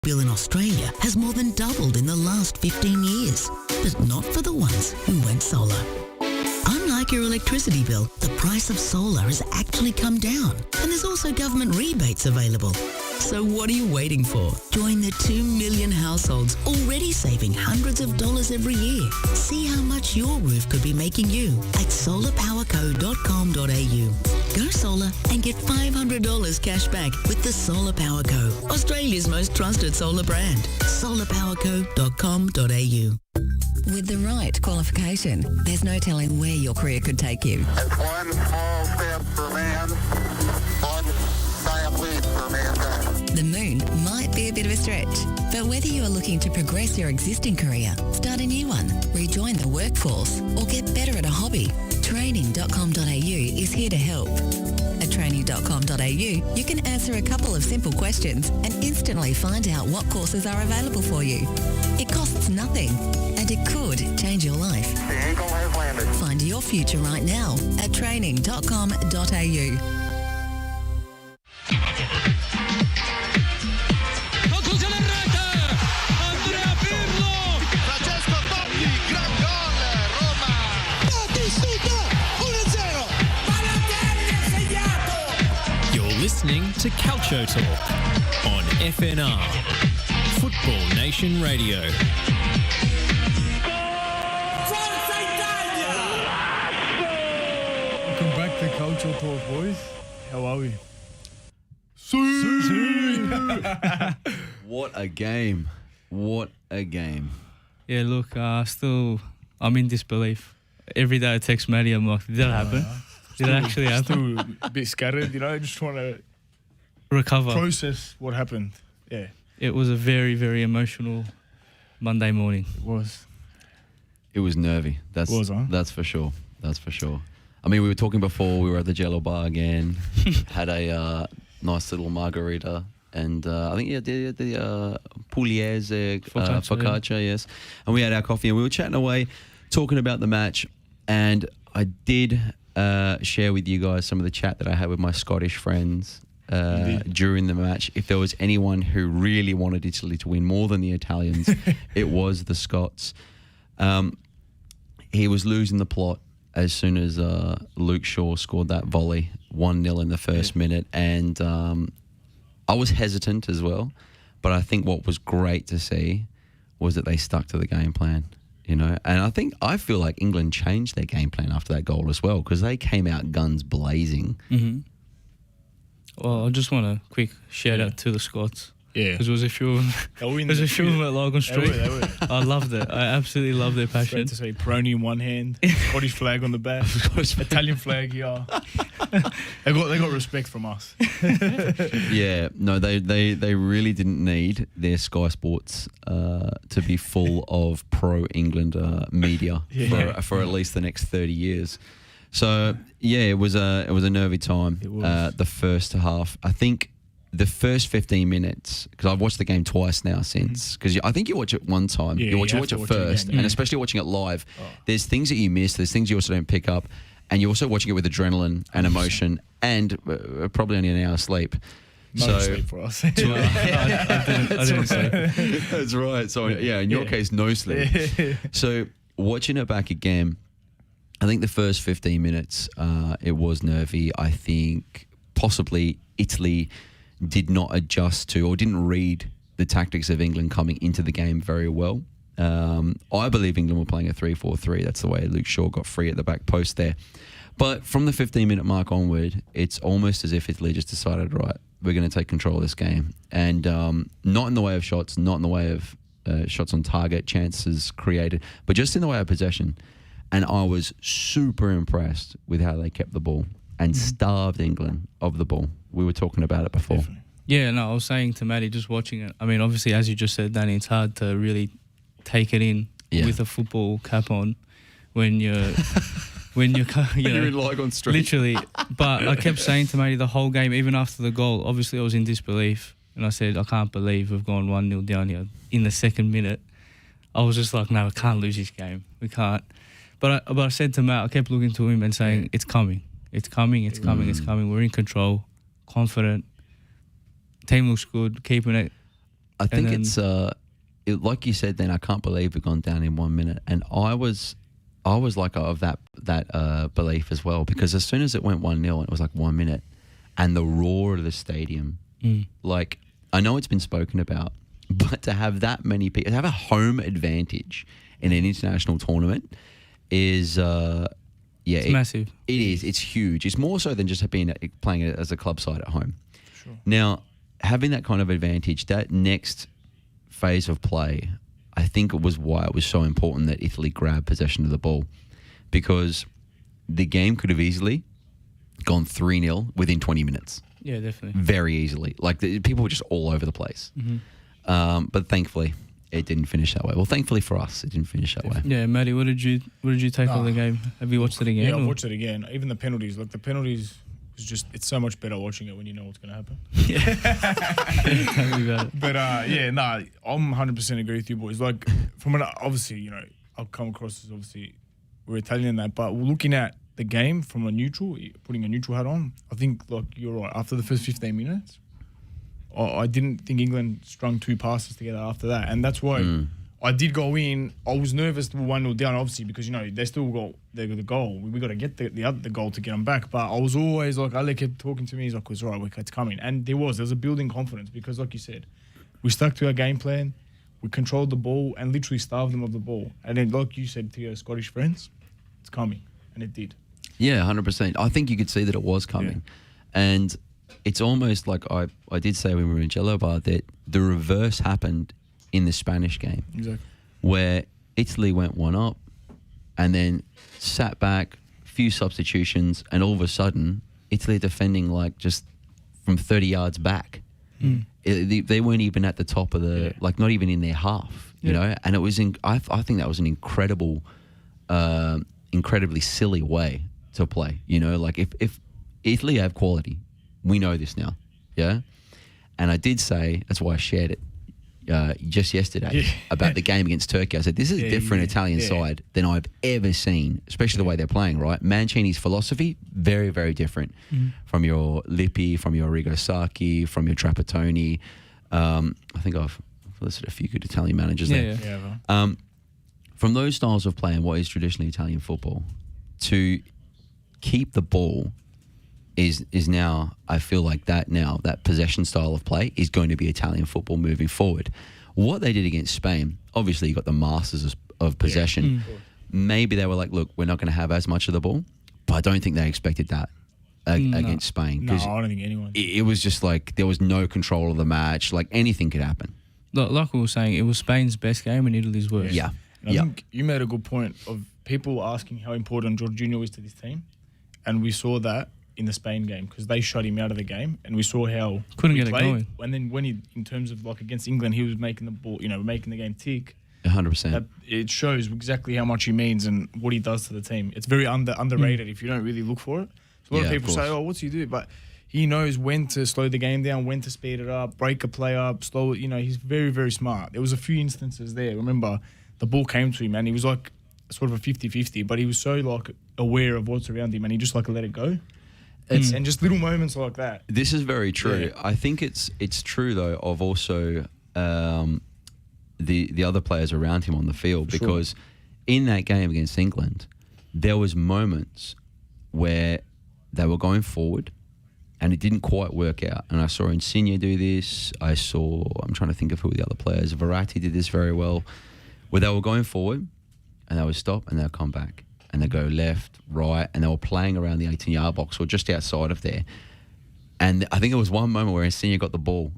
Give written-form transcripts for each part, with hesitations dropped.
bill in Australia has more than doubled in the last 15 years. But not for the ones who went solar. Unlike your electricity bill, the price of solar has actually come down, and there's also government rebates available. So what are you waiting for? Join the 2 million households already saving hundreds of dollars every year. See how much your roof could be making you at solarpowerco.com.au. Go solar and get $500 cash back with the Solar Power Co, Australia's most trusted solar brand. solarpowerco.com.au. With the right qualification, there's no telling where your career could take you. It's one small step for man, one giant leap for mankind. The moon might be a bit of a stretch, but whether you are looking to progress your existing career, start a new one, rejoin the workforce, or get better at a hobby, training.com.au is here to help. At training.com.au, you can answer a couple of simple questions and instantly find out what courses are available for you. It costs nothing, and it could change your life. The Eagle has landed. Find your future right now at training.com.au. Listening to Calcio Talk on FNR, Football Nation Radio. Forza Italia! Welcome back to Calcio Talk, boys. How are we? What a game. What a game. Yeah, look, I'm in disbelief. Every day I text Maddie, I'm like, did that happen? Did it actually happen? Still a bit scattered, just trying to Recover. process what happened. Yeah, It was a very, very emotional Monday morning. it was. It was nervy. That's for sure. That's for sure. I mean, we were talking before, we were at the Jello bar again, had a nice little margarita, and I think the pugliese focaccia, yes. And we had our coffee and we were chatting away, talking about the match, and I did share with you guys some of the chat that I had with my Scottish friends during the match. If there was anyone who really wanted Italy to win more than the Italians, it was the Scots. He was losing the plot as soon as Luke Shaw scored that volley, 1-0 in the first minute. And I was hesitant as well, but I think what was great to see was that they stuck to the game plan. And I feel like England changed their game plan after that goal as well, because they came out guns blazing. Mm-hmm. Well, I just want a quick shout out to the Scots. Yeah. Because there was a few of them at Lygon Street. They were. I loved it. I absolutely loved their passion. Great to see Peroni in one hand, Scottish flag on the back, Italian flag here. They got respect from us. Yeah, no, they really didn't need their Sky Sports to be full of pro-England media for at least the next 30 years. So yeah, it was a nervy time. It was. The first half, I think. The first 15 minutes, because I've watched the game twice now since, because I think you watch it one time, you watch it first, and especially watching it live, there's things that you miss, there's things you also don't pick up, and you're also watching it with adrenaline and emotion, and probably only an hour's sleep. No sleep for us. I didn't sleep. That's right. So yeah, in your case, no sleep. So watching it back again, I think the first 15 minutes, it was nervy. I think possibly Italy did not adjust to or didn't read the tactics of England coming into the game very well. I believe England were playing a 3-4-3. That's the way Luke Shaw got free at the back post there. But from the 15-minute mark onward, it's almost as if Italy just decided, right, we're going to take control of this game. And not in the way of shots, not in the way of shots on target, chances created, but just in the way of possession. And I was super impressed with how they kept the ball and starved England of the ball. We were talking about it before. Definitely. Yeah, no, I was saying to Maddie, just watching it, I mean, obviously, as you just said, Danny, it's hard to really take it in with a football cap on when you're you're in Lygon Street. Literally. But I kept saying to Maddie the whole game, even after the goal, obviously I was in disbelief, and I said, I can't believe we've gone 1-0 down here in the second minute. I was just like, no, we can't lose this game. We can't. But I said to Matt, I kept looking to him and saying, it's coming. It's coming. We're in control, confident. Team looks good, keeping it. I think it's like you said. Then I can't believe we've gone down in 1 minute, and I was like of that belief as well, because as soon as it went 1-0 and it was like 1 minute, and the roar of the stadium, like I know it's been spoken about, but to have that many people, to have a home advantage in an international tournament is it's massive. It is. It's huge. It's more so than just playing it as a club side at home. Sure. Now, having that kind of advantage, that next phase of play, I think it was why it was so important that Italy grabbed possession of the ball, because the game could have easily gone 3-0 within 20 minutes. Yeah, definitely. Very easily. Like, people were just all over the place. But thankfully, it didn't finish that way. Well, thankfully for us, it didn't finish that way. Yeah, Matty, what did you take of the game? Have you watched it again? Yeah, I've watched it again. Even the penalties. Like, the penalties was just, it's so much better watching it when you know what's going to happen. Tell me about it. But, I'm 100% agree with you boys. Like, obviously, I'll come across as obviously we're Italian in that, but looking at the game from a neutral, putting a neutral hat on, I think, like, you're right. After the first 15 minutes, I didn't think England strung 2 passes together after that. And that's why I did go in. I was nervous to 1-0 down, obviously, because, they still got the goal. We got to get the goal to get them back. But I was always like, Ale kept talking to me. He's like, it's all right, it's coming. And there was a building confidence because, like you said, we stuck to our game plan. We controlled the ball and literally starved them of the ball. And then, like you said to your Scottish friends, it's coming. And it did. Yeah, 100%. I think you could see that it was coming. Yeah. And it's almost like I did say when we were in Jello Bar that the reverse happened in the Spanish game. Exactly. Where Italy went 1 up and then sat back, few substitutions, and all of a sudden, Italy defending like just from 30 yards back. They weren't even at the top of the, like not even in their half, you know? And it was, I think that was an incredibly silly way to play, like if Italy have quality, we know this now, yeah? And I did say, that's why I shared it just yesterday about the game against Turkey. I said, this is a different Italian side than I've ever seen, especially the way they're playing, right? Mancini's philosophy, very, very different from your Lippi, from your Arrigo Sacchi, from your Trapattoni. I think I've listed a few good Italian managers there. From those styles of play and what is traditionally Italian football, to keep the ball is now, I feel like that possession style of play is going to be Italian football moving forward. What they did against Spain, obviously you got the masters of possession. Maybe they were like, look, we're not going to have as much of the ball, but I don't think they expected that against Spain. No, I don't think anyone. It was just like there was no control of the match. Like anything could happen. Like we were saying, it was Spain's best game and Italy's worst. Yeah. I think you made a good point of people asking how important Jorginho is to this team. And we saw that in the Spain game because they shut him out of the game, and we saw how couldn't get played. it going. And then when in terms of like against England, he was making the ball, making the game tick. 100%. It shows exactly how much he means and what he does to the team. It's very underrated if you don't really look for it. So a lot of people say, "Oh, what's he do?" But he knows when to slow the game down, when to speed it up, break a play up, slow it. He's very, very smart. There was a few instances there. Remember, the ball came to him and he was like sort of a 50-50, but he was so like aware of what's around him and he just like let it go. And just little moments like that. This is very true. Yeah. I think it's true though of also the other players around him on the field, because in that game against England, there was moments where they were going forward and it didn't quite work out. And I saw Insigne do this. I'm trying to think of who the other players. Verratti did this very well, where they were going forward and they would stop and they'll come back. And they go left, right, and they were playing around the 18-yard box or just outside of there. And I think there was one moment where Insigne got the ball,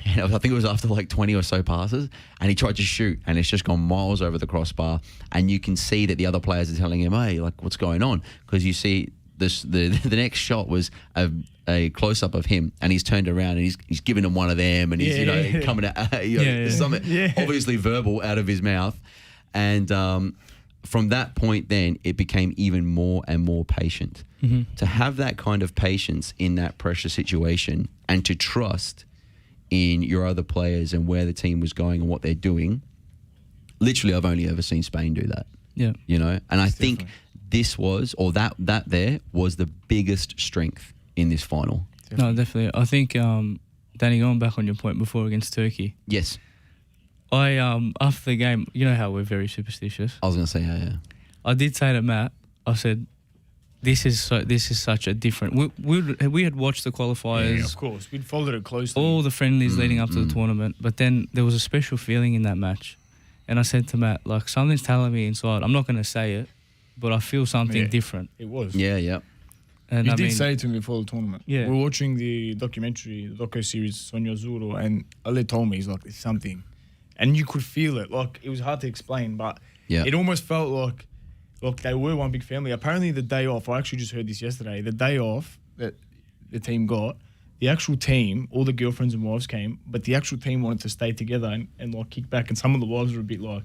and I think it was after like 20 or so passes, and he tried to shoot, and it's just gone miles over the crossbar. And you can see that the other players are telling him, "Hey, like, what's going on?" Because you see this, the next shot was a close-up of him, and he's turned around and he's giving him one of them, and he's coming at something obviously verbal out of his mouth, and. From that point then, it became even more and more patient. To have that kind of patience in that pressure situation and to trust in your other players and where the team was going and what they're doing, literally I've only ever seen Spain do that. Yeah. And I think this was, or that there was the biggest strength in this final. No, definitely. I think, Danny, going back on your point before against Turkey. Yes. after the game, you know how we're very superstitious. I was going to say, yeah. I did say to Matt, I said, this is such a different. We had watched the qualifiers. Yeah, of course. We'd followed it closely. All the friendlies leading up to the tournament, but then there was a special feeling in that match. And I said to Matt, like, something's telling me inside, I'm not going to say it, but I feel something different. It was. Yeah. And you did say it to me before the tournament. Yeah. We were watching the documentary, the docu-series, Sogno Azzurro, and Ale told me, he's like, it's something. And you could feel it. Like, it was hard to explain, but it almost felt like they were one big family. Apparently, the day off, I actually just heard this yesterday, the day off that the team got, the actual team, all the girlfriends and wives came, but the actual team wanted to stay together and like kick back. And some of the wives were a bit like,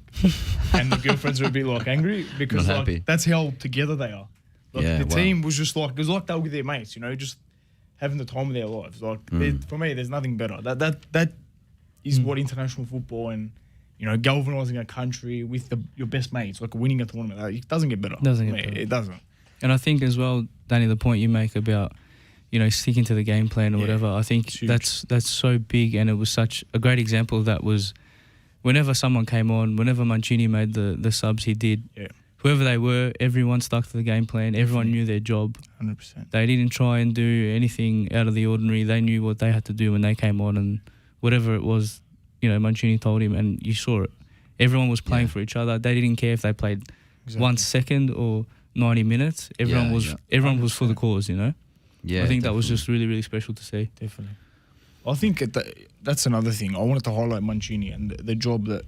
and the girlfriends were a bit like angry because like, that's how together they are. Like the team was just like, it was like they were with their mates, you know, just having the time of their lives. Like for me, there's nothing better. That is what international football and, you know, galvanising a country with your best mates, like winning a tournament. It doesn't get better. It doesn't. And I think as well, Danny, the point you make about, you know, sticking to the game plan or whatever, I think that's so big, and it was such a great example of that was whenever someone came on, whenever Mancini made the subs he did, whoever they were, everyone stuck to the game plan. Everyone knew their job. 100%. They didn't try and do anything out of the ordinary. They knew what they had to do when they came on, and whatever it was, you know, Mancini told him, and you saw it. Everyone was playing for each other. They didn't care if they played 1 second or 90 minutes. Everyone was for the cause, you know? Yeah, I think that was just really, really special to see. Definitely. I think that's another thing. I wanted to highlight Mancini and the job that...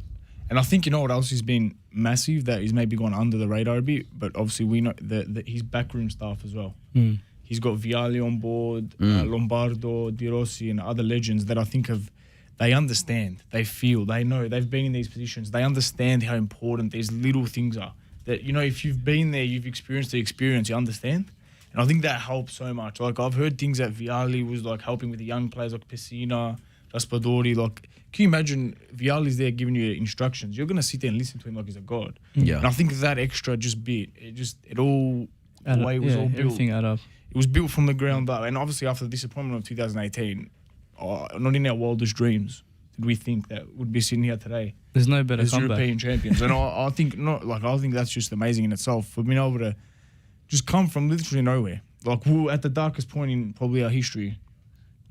And I think, you know what else has been massive that he's maybe gone under the radar a bit, but obviously we know that his backroom staff as well. He's got Vialli on board, Lombardo, Di Rossi and other legends that I think they understand, they feel, they know, they've been in these positions, they understand how important these little things are. That, you know, if you've been there, you've experienced the experience, you understand. And I think that helps so much. Like, I've heard things that Vialli was, like, helping with the young players like Pessina, Raspadori. Like, can you imagine Vialli's there giving you instructions? You're going to sit there and listen to him like he's a god. Yeah. And I think that extra bit, it all, the way it was all built. Everything added up. It was built from the ground up. And obviously after the disappointment of 2018, not in our wildest dreams did we think that we'd be sitting here today. There's no better as comeback. European champions. And I think that's just amazing in itself. For being able to just come from literally nowhere. Like, we were at the darkest point in probably our history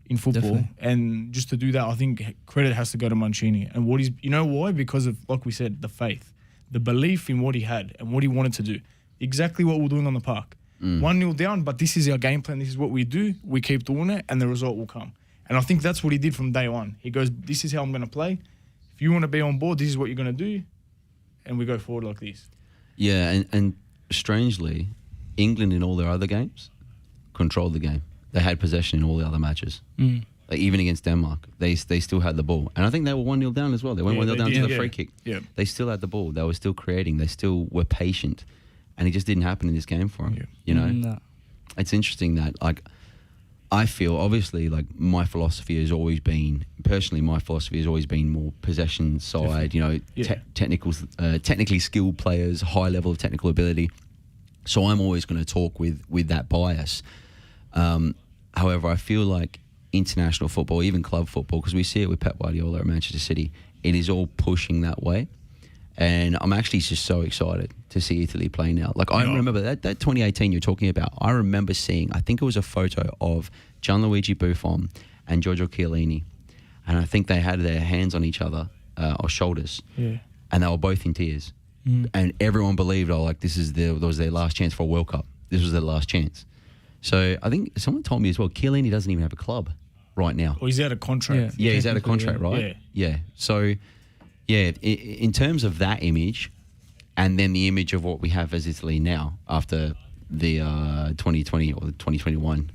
in football. Definitely. And just to do that, I think credit has to go to Mancini. And you know why? Because of, like we said, the faith, the belief in what he had and what he wanted to do. Exactly what we're doing on the park. 1-0 down, but this is our game plan. This is what we do. We keep doing it and the result will come. And I think that's what he did from day one. He goes, this is how I'm going to play. If you want to be on board, this is what you're going to do. And we go forward like this. Yeah, and strangely, England in all their other games controlled the game. They had possession in all the other matches. Like, even against Denmark, they still had the ball. And I think they were 1-0 down as well. They went 1-0 down to the free kick. Yeah. They still had the ball. They were still creating. They still were patient. And it just didn't happen in this game for them. You know? No. It's interesting that, like, I feel, obviously, like, my philosophy has always been more possession side, you know, technically skilled players, high level of technical ability. So I'm always going to talk with that bias. However, I feel like international football, even club football, because we see it with Pep Guardiola at Manchester City, it is all pushing that way. And I'm actually just so excited to see Italy play now. Like, I remember that 2018 you're talking about, I remember seeing, I think it was a photo of Gianluigi Buffon and Giorgio Chiellini. And I think they had their hands on each other, or shoulders. Yeah. And they were both in tears. And everyone believed, this was their last chance for a World Cup. This was their last chance. So I think someone told me as well, Chiellini doesn't even have a club right now. Well, he's out of contract. Yeah, he's out of contract, right? Yeah. So, yeah, in terms of that image, and then the image of what we have as Italy now after the 2020 or the 2021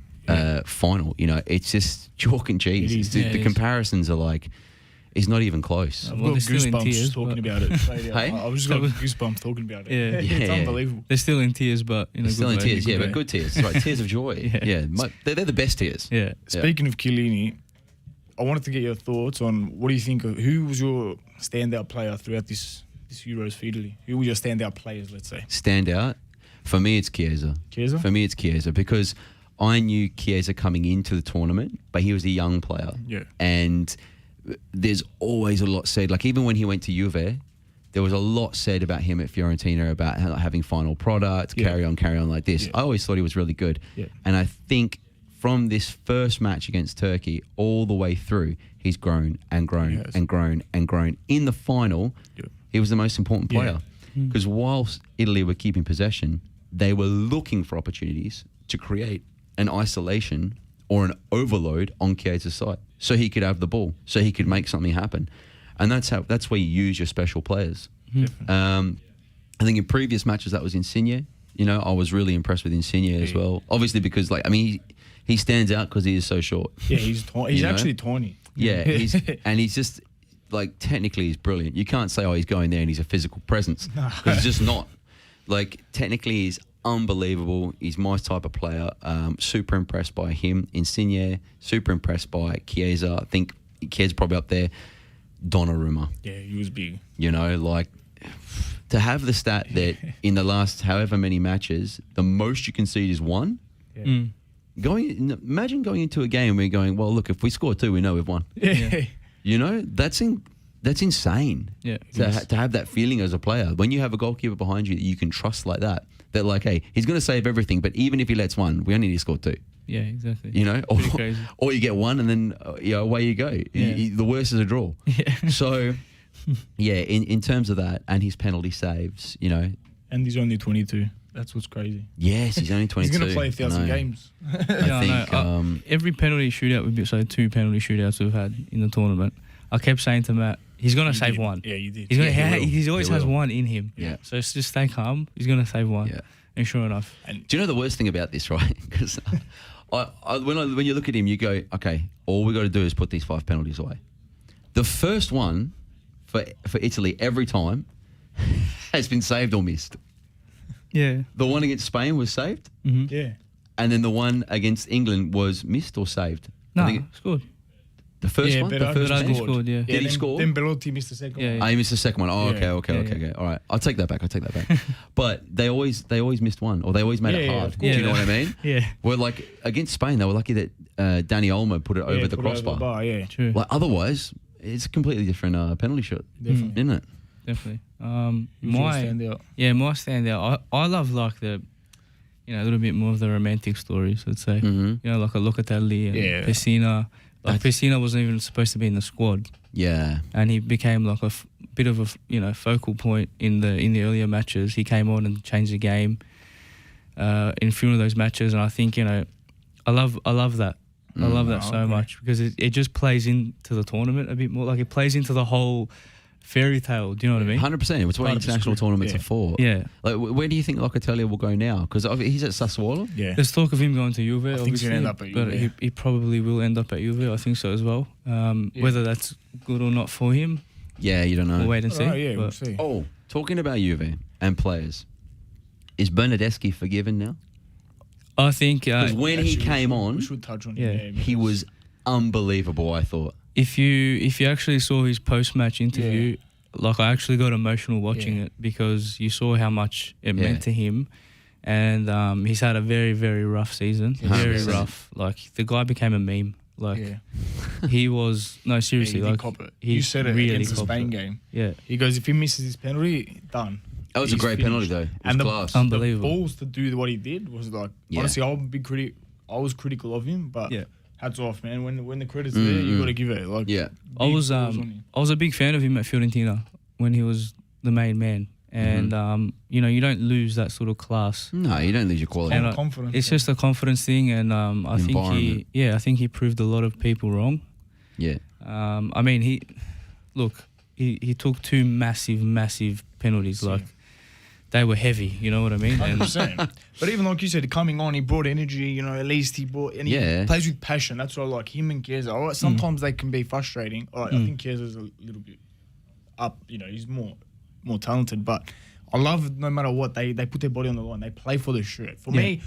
final, you know, it's just chalk and cheese. The comparisons are like, it's not even close. I've got goosebumps talking about it. Hey? I've just got goosebumps talking about it. It's unbelievable. They're still in tears, but in a still good in way. tears, but good tears. That's right, tears of joy. They're the best tears. Yeah. Speaking of Chiellini, I wanted to get your thoughts on what do you think of who was your standout player throughout this Euros for Italy? Who were your standout players, let's say? Standout? For me, it's Chiesa. Chiesa? For me, it's Chiesa because I knew Chiesa coming into the tournament, but he was a young player. Yeah. And there's always a lot said. Like even when he went to Juve, there was a lot said about him at Fiorentina about having final product, carry on like this. I always thought he was really good. And I think from this first match against Turkey all the way through, he's grown and grown and grown and grown. In the final, he was the most important player. Because whilst Italy were keeping possession, they were looking for opportunities to create an isolation or an overload on Chiesa's side so he could have the ball, so he could make something happen. And that's where you use your special players. I think in previous matches that was Insigne. You know, I was really impressed with Insigne as well. Obviously because, like, I mean, he stands out because he is so short. Yeah, he's actually tiny. Yeah, he's just, like, technically he's brilliant. You can't say, oh, he's going there and he's a physical presence. Because he's just not. Like, technically he's unbelievable. He's my type of player. Super impressed by him. Insigne, super impressed by Chiesa. I think Chiesa's probably up there. Donnarumma. Yeah, he was big. You know, like, to have the stat that in the last however many matches, the most you concede is 1. Imagine going into a game where you're going, well, look, if we score 2, we know we've won. You know, that's insane. To have that feeling as a player. When you have a goalkeeper behind you that you can trust like that, like, hey, he's going to save everything, but even if he lets 1, we only need to score 2. Yeah, exactly. You know, or you get 1 and then away you go. The worst is a draw. So, in terms of that and his penalty saves, you know. And he's only 22. That's what's crazy. Yes, he's only 22. He's going to play 1,000 games. I think every penalty shootout, so 2 penalty shootouts we've had in the tournament, I kept saying to Matt, he's going to save 1. Yeah, you did. He always has 1 in him. Yeah. So it's just stay calm. He's going to save 1. Yeah. And sure enough. And do you know the worst thing about this, right? Because when you look at him, you go, okay, all we got to do is put these 5 penalties away. The first one for Italy every time has been saved or missed. Yeah. The one against Spain was saved. Yeah. And then the one against England was missed or saved. No, scored. The first one? The first one scored, yeah. Did he score? Then Belotti missed the second one. Oh, he missed the second one. Oh, okay. All right. I'll take that back. But they always missed one, or they always made it hard. Do you know what I mean? Yeah. Well, like, against Spain, they were lucky that Dani Olmo put it over the crossbar. True. Like, otherwise, it's a completely different penalty shot, isn't it? Definitely. My standout. I love, like, the, you know, a little bit more of the romantic stories, let's say. You know, like a Locatelli and Pessina. Like, Pessina wasn't even supposed to be in the squad. Yeah. And he became like a bit of a focal point in the earlier matches. He came on and changed the game in a few of those matches, and I think, you know, I love that. I love that so much because it just plays into the tournament a bit more. Like, it plays into the whole fairy tale. Do you know what I mean? 100%. It's what international tournaments are for. Yeah. Like, where do you think Locatelli will go now? Because he's at Sassuolo. Yeah. There's talk of him going to Juve. I think he's going to end up at Juve. But he probably will end up at Juve. I think so as well. Whether that's good or not for him. Yeah, you don't know. We'll wait and see. We'll see. Oh, talking about Juve and players, is Bernardeschi forgiven now? I think because when he came on, we should touch on him. He was unbelievable. I thought. If you actually saw his post-match interview, like, I actually got emotional watching it because you saw how much it meant to him, and he's had a very, very rough season. 100%. Very rough. Like, the guy became a meme. Like, he was seriously. He like, cop it. He You said it really against the copped Spain it. game. Yeah. He goes, if he misses his penalty, done. That was a great penalty though. It was and class. Unbelievable. The balls to do what he did was like, honestly, I was critical of him, but hats off, man. When the credit's there, you got to give it. Like, I was a big fan of him at Fiorentina when he was the main man, and you know, you don't lose that sort of class. No, you don't lose your quality. And confidence. It's just a confidence thing, and I think he proved a lot of people wrong. Yeah. I mean, he took 2 massive penalties. Like, they were heavy, you know what I mean? 100%. But even like you said, coming on, he brought energy, you know, at least he brought, and he plays with passion. That's what I like. Him and Chiesa. All right, sometimes they can be frustrating. All right, I think Chiesa's a little bit up, you know, he's more talented, but I love no matter what, they put their body on the line. They play for the shirt. For me,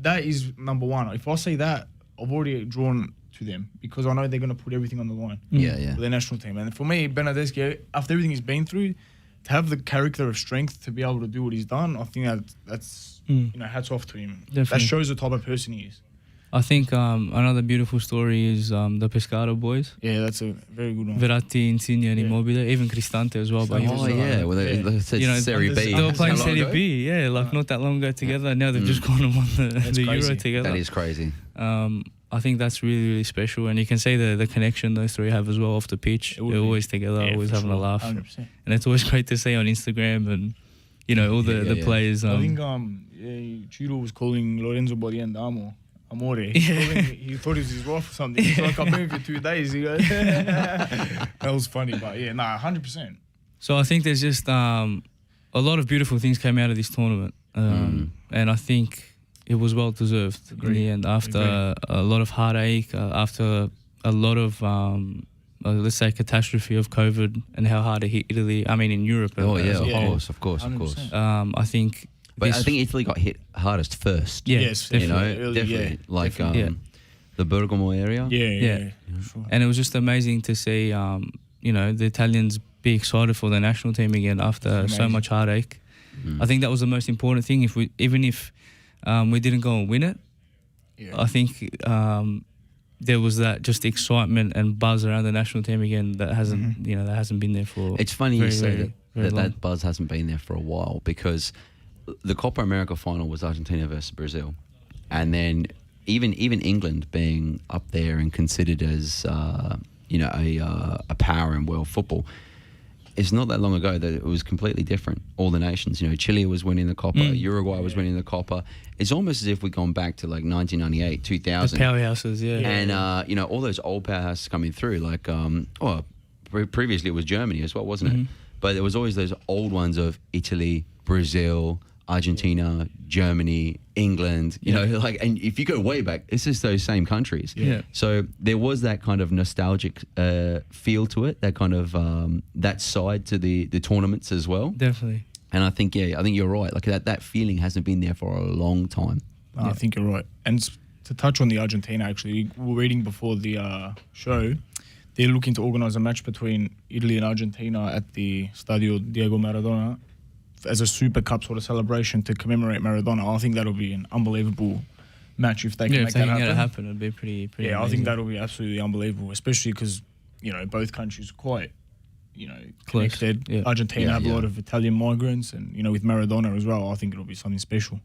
that is number one. If I say that, I've already drawn to them because I know they're going to put everything on the line. For their national team. And for me, Bernardeschi, after everything he's been through, to have the character of strength to be able to do what he's done, I think that's you know, hats off to him. Definitely. That shows the type of person he is. I think another beautiful story is the Pescara boys. Yeah, that's a very good one. Verratti, Insigne, and Immobile, even Cristante as well. But he was, Oh yeah, well they said you know, Serie B. they were playing How long Serie ago? B, yeah, like not that long ago together. Now they've just gone and won the Euro crazy. together. That is crazy. I think that's really, really special, and you can see the connection those three have as well off the pitch. It would They're be. always together, Yeah, always for having a sure, laugh, 100%. and it's always great to see on Instagram and all the players. I think Chiro was calling Lorenzo Boliendamo Amore. He thought it was his wife or something. He's like, I've been here for 2 days. He goes, that was funny, but 100%. So I think there's just a lot of beautiful things came out of this tournament, and I think it was well deserved in the end. After a lot of heartache, after a lot of let's say catastrophe of COVID and how hard it hit Italy. I mean, in Europe. Oh yeah, as a whole. of course. 100%. I think. But I think Italy got hit hardest first. Yeah, Yes, definitely. definitely. Like Definitely. the Bergamo area. Yeah. Sure. And it was just amazing to see, the Italians be excited for the national team again after so much heartache. I think that was the most important thing. Even if we didn't go and win it, I think there was that just excitement and buzz around the national team again that hasn't been there for. It's funny very, you say very, very long. that buzz hasn't been there for a while, because the Copa America final was Argentina versus Brazil, and then even England being up there and considered as a power in world football. It's not that long ago that it was completely different. All the nations, Chile was winning the Copa, Uruguay was winning the Copa. It's almost as if we've gone back to like 1998, 2000. The powerhouses, yeah. And, all those old powerhouses coming through, like, previously it was Germany as well, wasn't it? But there was always those old ones of Italy, Brazil, Argentina, Germany, England, and if you go way back, it's just those same countries. Yeah. So there was that kind of nostalgic feel to it, that kind of that side to the tournaments as well. Definitely. And I think you're right. Like that feeling hasn't been there for a long time. I think you're right. And to touch on the Argentina, actually, we were reading before the show, they're looking to organise a match between Italy and Argentina at the Stadio Diego Maradona as a Super Cup sort of celebration to commemorate Maradona. I think that'll be an unbelievable match if they can make that happen. It'd be pretty Yeah, amazing. I think that'll be absolutely unbelievable, especially because, both countries are quite, connected. Yeah. Argentina have a lot of Italian migrants and, with Maradona as well, I think it'll be something special.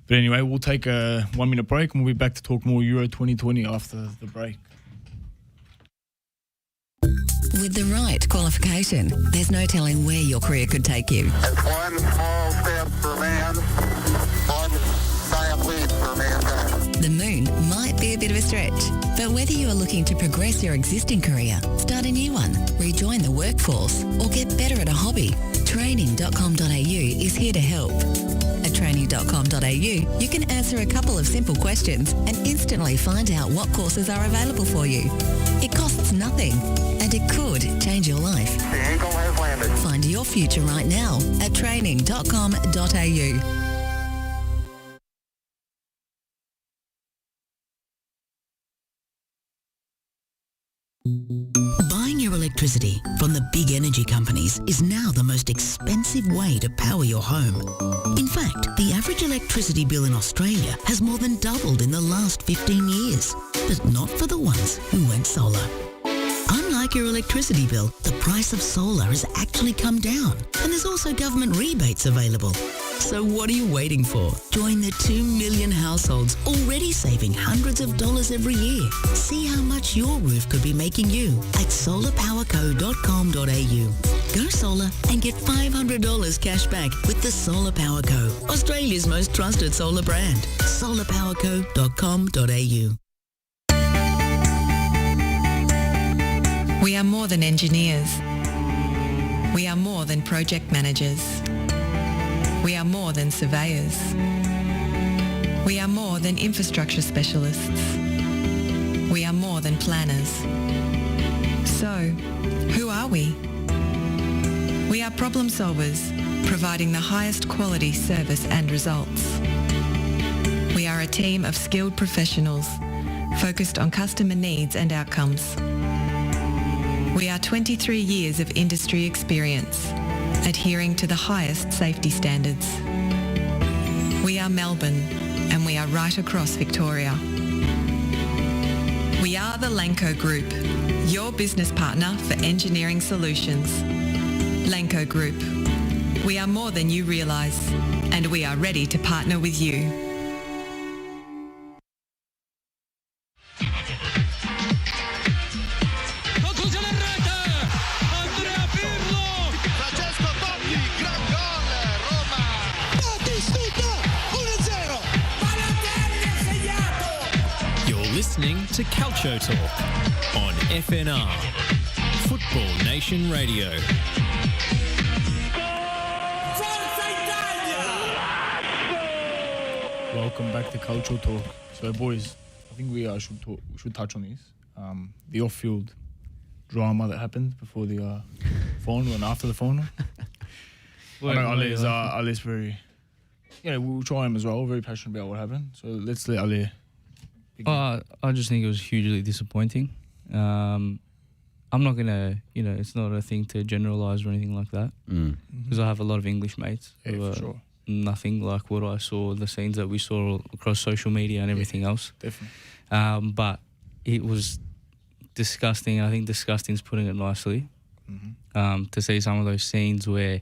But anyway, we'll take a 1 minute break and we'll be back to talk more Euro 2020 after the break. With the right qualification, there's no telling where your career could take you. It's one small step for man, one giant leap for mankind. The moon might be a bit of a stretch, but whether you are looking to progress your existing career, start a new one, rejoin the workforce, or get better at a hobby, training.com.au is here to help. At training.com.au, you can answer a couple of simple questions and instantly find out what courses are available for you. It costs nothing, and it could change your life. The Eagle has landed. Find your future right now at training.com.au. Buying your electricity from the big energy companies is now the most expensive way to power your home. In fact, the average electricity bill in Australia has more than doubled in the last 15 years. But not for the ones who went solar. Unlike your electricity bill, the price of solar has actually come down, and there's also government rebates available. So what are you waiting for? Join the 2 million households already saving hundreds of dollars every year. See how much your roof could be making you at solarpowerco.com.au. Go solar and get $500 cash back with the Solar Power Co, Australia's most trusted solar brand. solarpowerco.com.au. We are more than engineers. We are more than project managers. We are more than surveyors. We are more than infrastructure specialists. We are more than planners. So, who are we? We are problem solvers, providing the highest quality service and results. We are a team of skilled professionals, focused on customer needs and outcomes. We are 23 years of industry experience, adhering to the highest safety standards. We are Melbourne, and we are right across Victoria. the Lanco Group, your business partner for engineering solutions. Lanco Group. We are more than you realise, and we are ready to partner with you. Listening to Calcio Talk on FNR, Football Nation Radio. Forza Italia! Welcome back to Cultural Talk. So, boys, I think we should touch on this. The off-field drama that happened before the final and after the final. I know Ali's very... Yeah, we'll try him as well. Very passionate about what happened. So let's let Ali... I just think it was hugely disappointing. I'm not going to, it's not a thing to generalise or anything like that. Because I have a lot of English mates who are nothing like what I saw, the scenes that we saw across social media and everything else. Definitely. But it was disgusting. I think disgusting's putting it nicely. To see some of those scenes where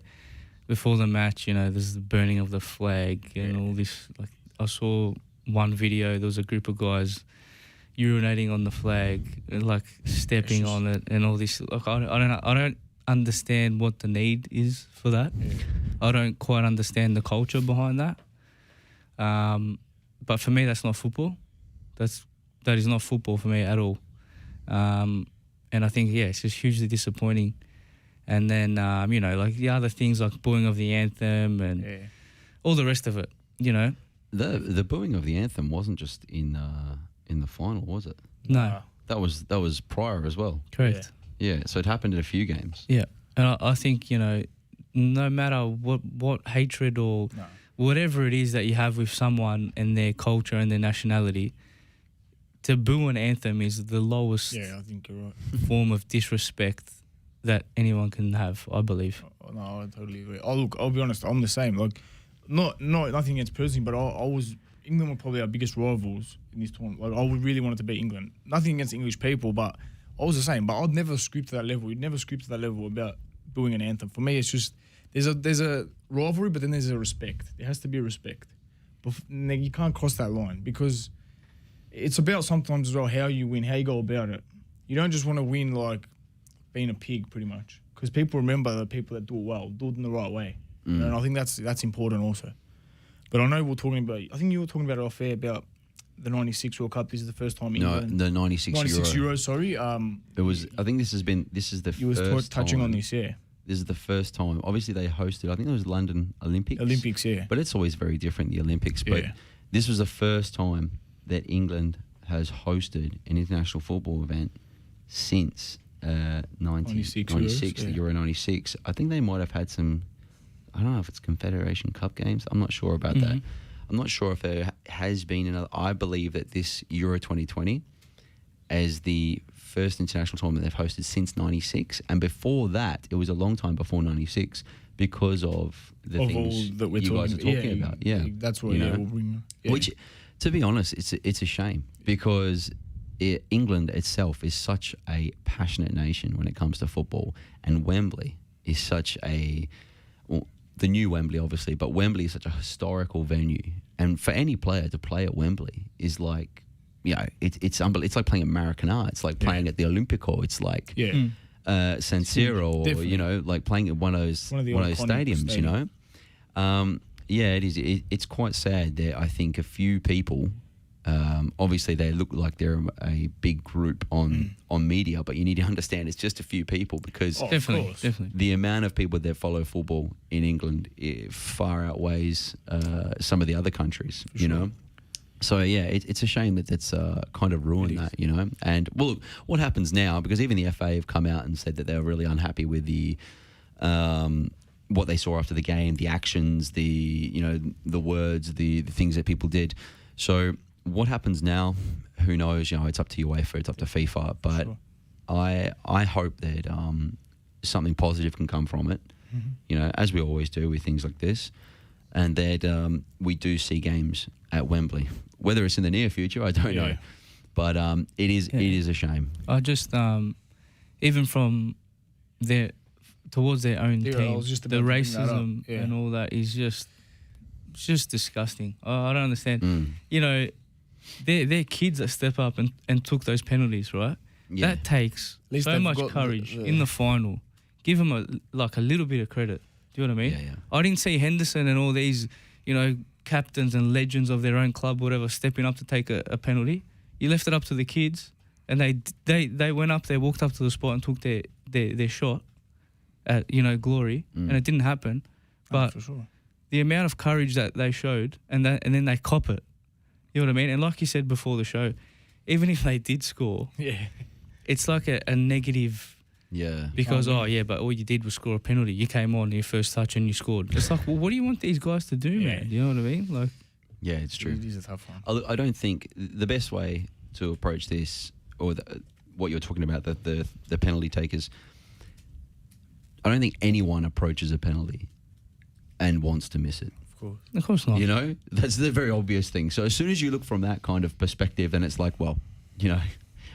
before the match, there's the burning of the flag and all this. Like I saw one video, there was a group of guys urinating on the flag, like stepping on it, and all this. Like I don't understand what the need is for that. I don't quite understand the culture behind that. But for me, that's not football. That is not football for me at all. And I think it's just hugely disappointing. And then like the other things like booing of the anthem and all the rest of it. The booing of the anthem wasn't just in the final, was it? No. That was prior as well. Correct. Yeah, so it happened in a few games. Yeah. And I think, no matter what hatred or whatever it is that you have with someone and their culture and their nationality, to boo an anthem is the lowest I think you're right. form of disrespect that anyone can have, I believe. No, I totally agree. I'll be honest, I'm the same. Like, nothing against personally, but England were probably our biggest rivals in this tournament. Like, I would really wanted to beat England. Nothing against English people, but I was the same. But I'd never stoop to that level. You'd never stoop to that level about booing an anthem. For me, it's just there's a rivalry, but then there's a respect. There has to be a respect. But you can't cross that line because it's about sometimes as well how you win, how you go about it. You don't just want to win like being a pig, pretty much, because people remember the people that do it well, do it in the right way. And I think that's important also. But I know we're talking about... I think you were talking about it off air about the 96 World Cup. This is the first time England... No, the 96 Euros, sorry. It was... I think this is the you first was touching time, on this, yeah. This is the first time. Obviously, they hosted... I think it was London Olympics. Olympics, yeah. But it's always very different, the Olympics. But this was the first time that England has hosted an international football event since 96, the Euro 96. I think they might have had some... I don't know if it's Confederation Cup games. I'm not sure about that. I'm not sure if there has been another. I believe that this Euro 2020 as the first international tournament they've hosted since 96. And before that, it was a long time before 96 because of the things that you guys are talking about. Yeah. That's what we'll bring. Yeah. Which, to be honest, it's a shame because England itself is such a passionate nation when it comes to football. And Wembley is such a... the new Wembley, obviously, but Wembley is such a historical venue. And for any player to play at Wembley is like, it's unbelievable. It's like playing at Maracanã. It's like playing at the Olympico. It's like San Siro, or, like playing at one of those stadiums, it is. It's quite sad that I think a few people, obviously they look like they're a big group on media, but you need to understand it's just a few people because definitely the amount of people that follow football in England far outweighs some of the other countries, you know. So it's a shame that that's kind of ruined that, you know. And well, look, what happens now? Because even the FA have come out and said that they were really unhappy with the what they saw after the game, the actions, the words, the things that people did. So what happens now? Who knows? You know, it's up to UEFA, it's up to FIFA. But I hope that something positive can come from it. You know, as we always do with things like this, and that we do see games at Wembley. Whether it's in the near future, I don't know. But it is a shame. I just even from their towards their own Yeah, I team, was just the about to bring that up. racism Yeah. and all that is just disgusting. I don't understand. Mm. You know, they're kids that step up and took those penalties, right? Yeah. That takes least so they've much got courage the- in the final. Give them a little bit of credit. Do you know what I mean? Yeah, yeah. I didn't see Henderson and all these, you know, captains and legends of their own club, whatever, stepping up to take a penalty. You left it up to the kids, and they went up there, walked up to the spot, and took their shot at, you know, glory, and it didn't happen. But for sure. the amount of courage that they showed, and then they cop it. You know what I mean? And like you said before the show, even if they did score, Yeah. it's like a negative. Yeah. Because, but all you did was score a penalty. You came on your first touch and you scored. It's like, well, what do you want these guys to do, Yeah. man? You know what I mean? Like, Yeah, it's true. It is a tough one. I don't think the best way to approach this, or what you're talking about, the penalty takers, I don't think anyone approaches a penalty and wants to miss it. of course not. You know, that's the very obvious thing. So as soon as you look from that kind of perspective, then it's like, well, you know,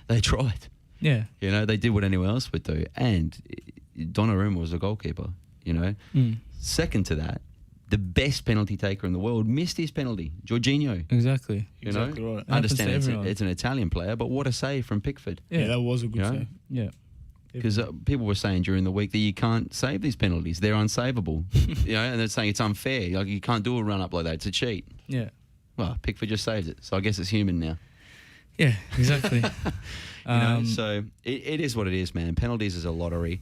they tried. Yeah. You know, they did what anyone else would do. And Donnarumma was a goalkeeper, you know. Second to that, the best penalty taker in the world missed his penalty, Jorginho. Exactly. You Exactly know, right. I understand Happens to everyone. it's an Italian player, but what a save from Pickford. Yeah, that was a good You know? save. Yeah. Because people were saying during the week that you can't save these penalties; they're unsavable. You know, and they're saying it's unfair. Like you can't do a run up like that; it's a cheat. Yeah. Well, Pickford just saved it, so I guess it's human now. Yeah, exactly. You know, so it is what it is, man. Penalties is a lottery.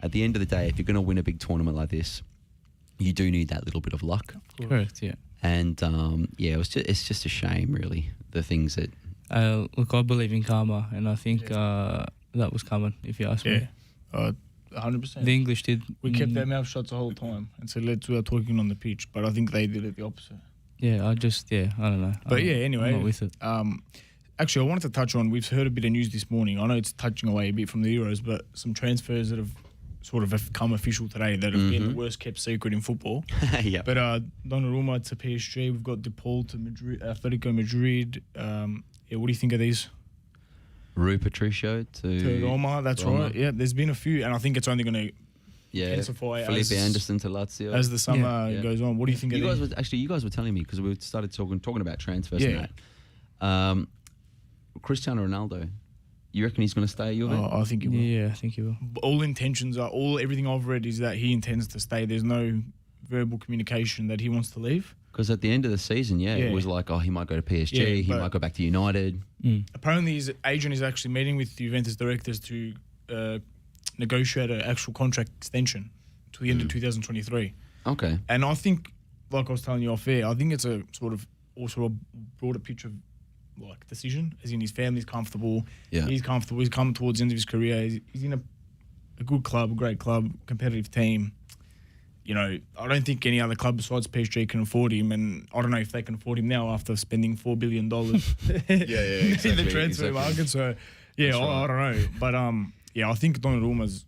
At the end of the day, if you're going to win a big tournament like this, you do need that little bit of luck. Correct, yeah. And it's just a shame, really, the things that. Look, I believe in karma, and I think that was coming, if you ask me. Yeah. 100%. The English did. We kept their mouth shut the whole time and said, let's we are talking on the pitch. But I think they did it the opposite. Yeah, I don't know. But anyway. I'm not with it. Actually, I wanted to touch on, we've heard a bit of news this morning. I know it's touching away a bit from the Euros, but some transfers that have sort of become official today that have been the worst kept secret in football. Yeah. But Donnarumma to PSG, we've got DePaul to Madrid, Atletico Madrid. What do you think of these? Rui Patricio To Roma, that's Roma. right. Yeah, there's been a few, and I think it's only going to intensify Felipe Anderson to Lazio. as the summer Yeah. goes on. What do you think of these? You guys were telling me because we started talking about transfers Yeah. and that. Cristiano Ronaldo, you reckon he's going to stay at Juve? I think he will. Yeah, I think you will. All intentions are everything I've read is that he intends to stay. There's no verbal communication that he wants to leave. Because at the end of the season, it was like, he might go to PSG, Yeah, he but- might go back to United. Apparently, his agent is actually meeting with the Juventus directors to negotiate an actual contract extension to the end of 2023. Okay. And I think, like I was telling you off air, I think it's a sort of also a broader picture of like decision, as in his family's comfortable. Yeah. He's comfortable. He's come towards the end of his career. He's in a good club, a great club, competitive team. You know, I don't think any other club besides PSG can afford him, and I don't know if they can afford him now after spending $4 billion in the transfer market. So, yeah, I don't know. But, I think Donnarumma's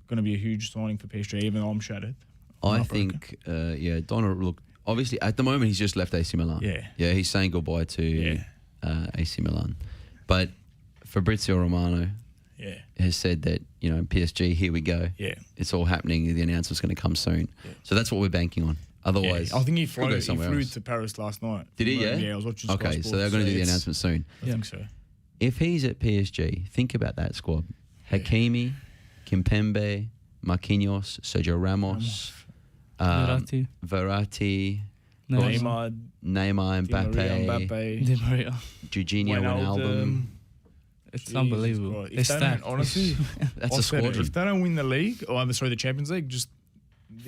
going to be a huge signing for PSG, even though I'm shattered. I think, Donnarumma, look, obviously, at the moment, he's just left AC Milan. Yeah. Yeah, he's saying goodbye to AC Milan. But Fabrizio Romano has said that, PSG, here we go. Yeah. It's all happening. The announcement's going to come soon. Yeah. So that's what we're banking on. Otherwise, I think he could go flew somewhere else. to Paris last night. Did he, yeah? Yeah, I was watching Sky Okay, Sports, so they're going to do the it's- announcement soon. I think so. If he's at PSG, think about that squad. Hakimi, Kimpembe, Marquinhos, Sergio Ramos, Verratti, Neymar, Mbappe, Di Maria. Jorginho, Wijnaldum. It's Jesus unbelievable. Christ. They're If they don't- stacked. honestly, That's a I've said it, squadron. if they don't win the league, or the Champions League, just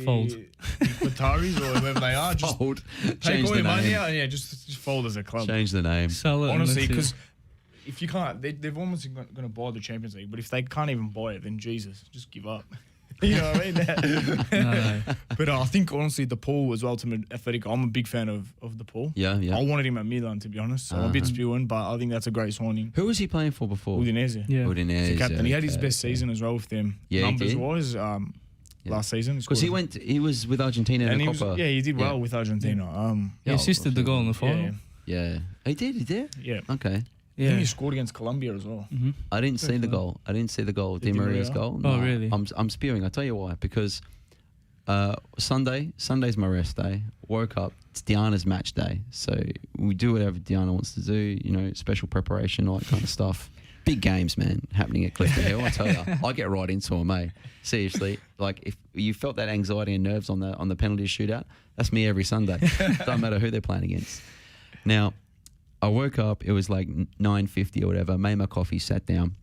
Fold. the Qataris or whoever they are, just Fold. take Change all the your money name. out and just fold as a club. Change the name. Sell it. and Honestly, that's it. because if you can't, they've almost going to buy the Champions League, but if they can't even buy it, then Jesus, just give up. You know what I mean? No. But I think honestly, DePaul as well to Atletico. I'm a big fan of DePaul. Yeah. I wanted him at Milan, to be honest. So I'm a bit spewing, but I think that's a great signing. Who was he playing for before? Udinese. Yeah. Udinese. He's the captain. He had his okay, best okay. season as well with them. Yeah, he numbers did. wise, last season. Because he was with Argentina in and the he was, Copa. he did well with Argentina. He assisted the goal in the final. Yeah. Yeah. He did? Yeah. Okay. I think he scored against Colombia as well. Mm-hmm. I didn't see the goal. Di Maria's goal. Oh, really? I'm spewing. I'll tell you why. Because Sunday's my rest day. Woke up. It's Diana's match day. So we do whatever Diana wants to do, special preparation, all that kind of stuff. Big games, man, happening at Clifton Hill. I tell you, I get right into them, mate. Seriously, like if you felt that anxiety and nerves on the penalty shootout, that's me every Sunday. Doesn't matter who they're playing against. Now, I woke up. It was like 9:50 or whatever. Made my coffee, sat down,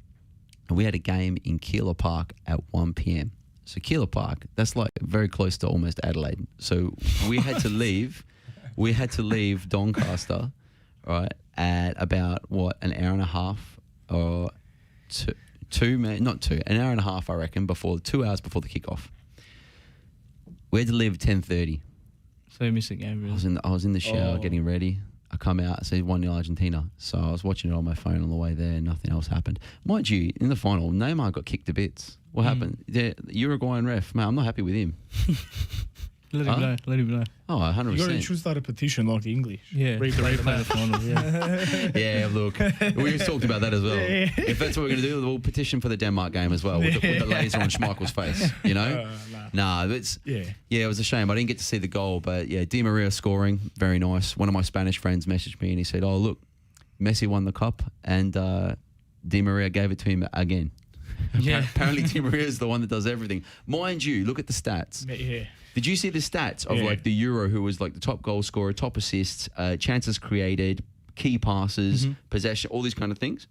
and we had a game in Keilor Park at 1 p.m. So Keilor Park, that's like very close to almost Adelaide. So we had to leave. We had to leave Doncaster, right, at about an hour and a half. Or an hour and a half, I reckon, 2 hours before the kickoff. We had to leave at 10:30. So you missed the game, really? I was in the shower getting ready. I come out, I see 1-0 Argentina. So I was watching it on my phone on the way there. Nothing else happened. Mind you, in the final, Neymar got kicked to bits. What happened? The Uruguayan ref, man, I'm not happy with him. Let him know. Oh, 100%. You should start a petition like the English. Yeah, replay the final. Yeah. Yeah, look, we talked about that as well. Yeah. If that's what we're going to do, we'll petition for the Denmark game as well with the laser on Schmeichel's face. Nah, it was a shame. I didn't get to see the goal, but yeah, Di Maria scoring, very nice. One of my Spanish friends messaged me and he said, "Oh, look, Messi won the cup and Di Maria gave it to him again." Yeah. Apparently, Di Maria is the one that does everything. Mind you, look at the stats. Yeah. Did you see the stats of like the Euro, who was like the top goal scorer, top assists, chances created, key passes, possession, all these kind of things?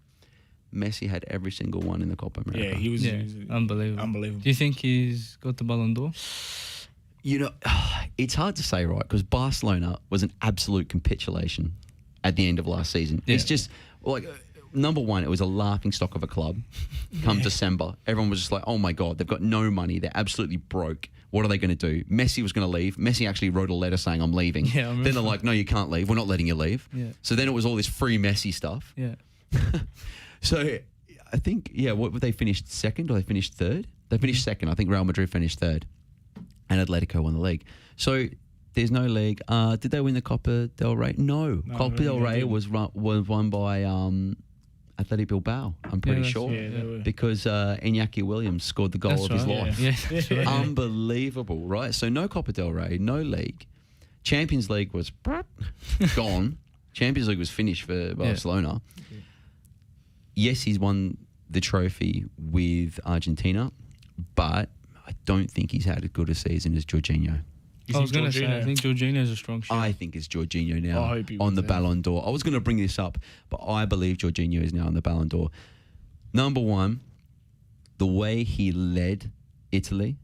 Messi had every single one in the Copa America. Yeah, he was unbelievable. Do you think he's got the Ballon d'Or? It's hard to say, right? Because Barcelona was an absolute capitulation at the end of last season. Yeah. It's just like... Number one, it was a laughing stock of a club. Come December, everyone was just like, oh my God, they've got no money. They're absolutely broke. What are they going to do? Messi was going to leave. Messi actually wrote a letter saying, I'm leaving. Yeah, then they're like, no, you can't leave. We're not letting you leave. Yeah. So then it was all this free Messi stuff. Yeah. So I think, what would they finish second or they finished third? They finished second. I think Real Madrid finished third. And Atletico won the league. So there's no league. Did they win the Copa del Rey? No. Copa del Rey was won by... Athletic Bilbao, I'm pretty sure. Yeah, because Iñaki Williams scored the goal of his life. Yeah. Right. Unbelievable, right? So no Copa del Rey, no league. Champions League was gone. Champions League was finished for Barcelona. Yeah. Yes, he's won the trophy with Argentina, but I don't think he's had as good a season as Jorginho. I was going to say, I think Jorginho's a strong shot. I think it's Jorginho now on the Ballon d'Or. I was going to bring this up, but I believe Jorginho is now on the Ballon d'Or. Number one, the way he led Italy.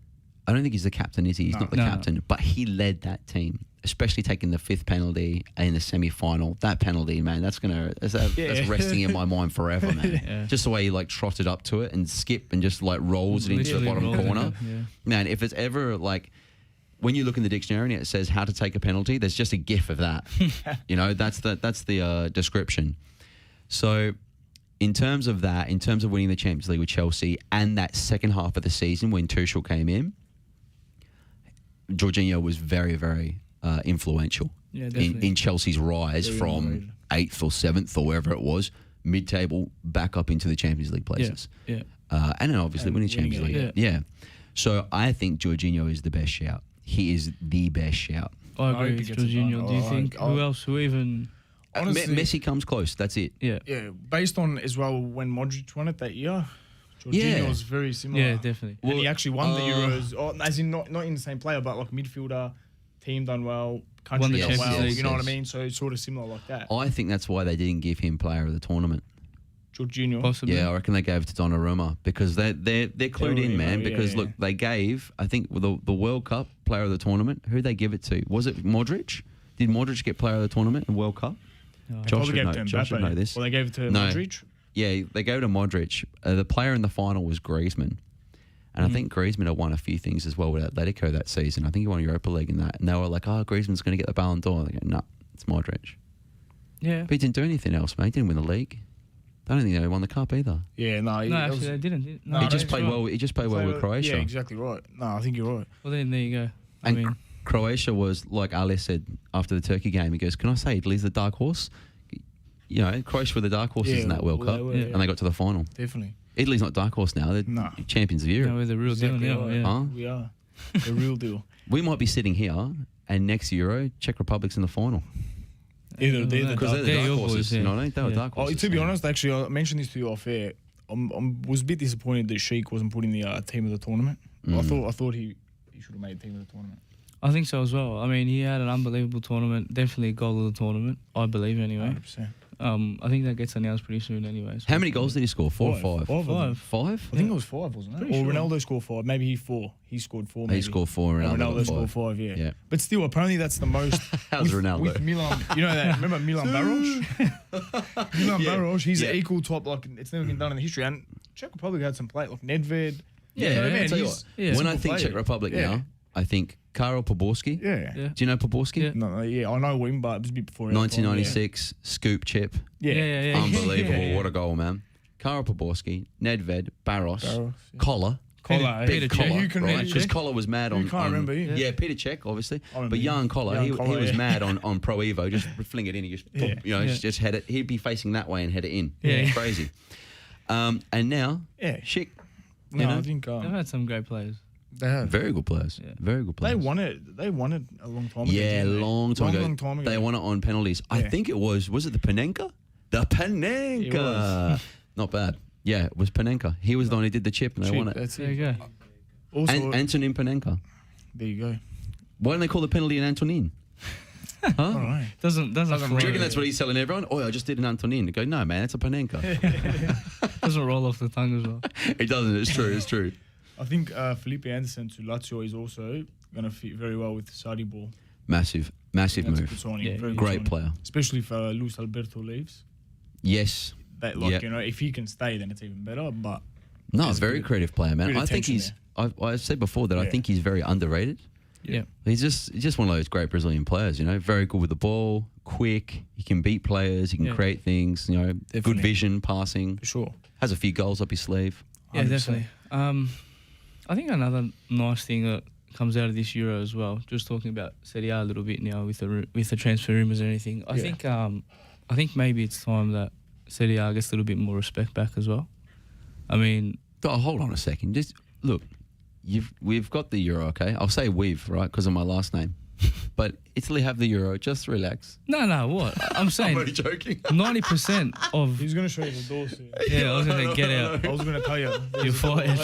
I don't think he's the captain, is he? He's not the captain, but he led that team, especially taking the 5th penalty in the semi-final. That penalty, man, that's resting in my mind forever, man. Yeah. Just the way he like trotted up to it and skipped and just like rolls it into the bottom corner. Yeah. Man, if it's ever like... When you look in the dictionary and it says how to take a penalty, there's just a gif of that. That's the description. So in terms of winning the Champions League with Chelsea and that second half of the season when Tuchel came in, Jorginho was very, very influential in Chelsea's rise from 8th or 7th or wherever it was, mid-table, back up into the Champions League places. Yeah. And then obviously winning Champions League. Yeah. So I think Jorginho is the best shout. He is the best shout. I agree with Jorginho. Do you think who else? Who even? Honestly, Messi comes close. That's it. Yeah. Yeah. Based on as well when Modric won it that year, Jorginho was very similar. Yeah, definitely. And he actually won the Euros, as in not in the same player, but like midfielder, team done well, country done well. You know what I mean? So it's sort of similar like that. I think that's why they didn't give him player of the tournament. Jorginho. Possibly. Yeah, I reckon they gave it to Donnarumma because they're clued in, man. Because look, they gave, I think, the World Cup player of the tournament. Who they give it to? Was it Modric? Did Modric get player of the tournament in World Cup? No. Josh should know this. Well, they gave it to Modric. Yeah, they gave it to Modric. The player in the final was Griezmann. And I think Griezmann had won a few things as well with Atletico that season. I think he won Europa League in that. And they were like, Griezmann's going to get the Ballon d'Or. They go, no, it's Modric. Yeah. But he didn't do anything else, mate. He didn't win the league. I don't think they won the cup either. Yeah, no. Actually, they didn't. No, he just played well. He just played well with Croatia. Yeah, exactly right. No, I think you're right. Well, then there you go. I mean, Croatia was like Ali said after the Turkey game. He goes, "Can I say Italy's the dark horse?" you know, Croatia were the dark horses in that World well, Cup, they were, and they got to the final. Definitely. Italy's not dark horse now; they're No. champions of Europe. No, we're the real deal Exactly now. right. Yeah. Huh? We are. The real deal. We might be sitting here, and next Euro, Czech Republic's in the final Either they're the because they're the They're dark your horses. boys, yeah. You know what I mean? They were Yeah. dark Oh, horses. to be honest, actually, I mentioned this to you off air. I was a bit disappointed that Sheik wasn't put in the team of the tournament. I thought he should have made team of the tournament. I think so as well. I mean, he had an unbelievable tournament. Definitely a goal of the tournament, I believe, anyway. 100%. I think that gets announced pretty soon, anyways. How many goals did he score? Four or five? Five. Five? I think it was 5, wasn't it? Pretty Or sure. Ronaldo scored 5. Maybe he 4. He scored 4. He Maybe. scored 4 and And Ronaldo Ronaldo got scored 5. Yeah. But still, apparently that's the most. How's with, Ronaldo? With Milan, you know that? Remember Milan Baros? Milan Yeah. Baros. He's Yeah. an equal top. Like it's never been done in the history. And Czech Republic had some play like Nedved. Yeah, You know what I I'll mean? tell you He's- what, when I simple think player. Czech Republic Yeah. now, I think Karel Poborský. Yeah. Yeah. Do you know Poborský? Yeah. No, yeah, I know him, but it was a bit before. our time, 1996, scoop chip. Yeah. Yeah. Unbelievable. Yeah. What a goal, man. Karel Poborský, Nedved, Barros, Barros, yeah. Collar. Collar, Big yeah. Collar, You can right? remember, Because yeah. Collar was mad on... You can't on- remember, yeah. Yeah, Peter Cech, obviously. I remember But him. Jan Collar, Jan he Collar, was yeah. mad on Pro Evo. Just fling it in. He just, Yeah. just head it. He'd be facing that way and head it in. Yeah. Crazy. And now, Yeah. Schick. No, You know? I think They've had some great players. they have. Very good players. Yeah. Very good players. They won it. They won it a long time ago. Yeah, didn't they? long time ago. Long time ago. They won it on penalties. I Yeah. think it was it the Panenka? The Panenka. It was. Not bad. Yeah, it was Panenka. He was the one who did the chip and they Chip, won it. That's There it. you go. Also, Antonin Panenka. there you go. Why don't they call the penalty an Antonin? I Huh? don't know. Doesn't Do you reckon roll, that's what he's telling everyone? Oh, I just did an Antonin. They go, no, man, it's a Panenka. doesn't roll off the tongue as well. It doesn't. It's true. It's true. I think Felipe Anderson to Lazio is also going to fit very well with Saudi ball. Massive That's a good move. signing. Yeah, very good Great signing. player. Especially if Luis Alberto leaves. Yes. That, like, Yeah. you know, if he can stay, then it's even better. But No, There's very good- creative player, man. good I think attention he's. I've said before that I Yeah. think he's very underrated. Yeah. He's just one of those great Brazilian players, you know. Very good with the ball, quick. He can beat players. He can Yeah. create things. You know, good Definitely. vision, passing. for sure. Has a few goals up his sleeve. Yeah, 100%. definitely. I think another nice thing that comes out of this Euro as well, just talking about Serie A a little bit now with the transfer rumours and everything. I think maybe it's time that Serie A gets a little bit more respect back as well. I mean, Oh, hold on a second. Just look. We've got the Euro, okay? I'll say we've, right, because of my last name. But Italy have the Euro. Just relax. no, what? I'm saying joking. 90% of... He's going to show you the doors here. Yeah, I was going to get out. I was going to tell you. You're fired.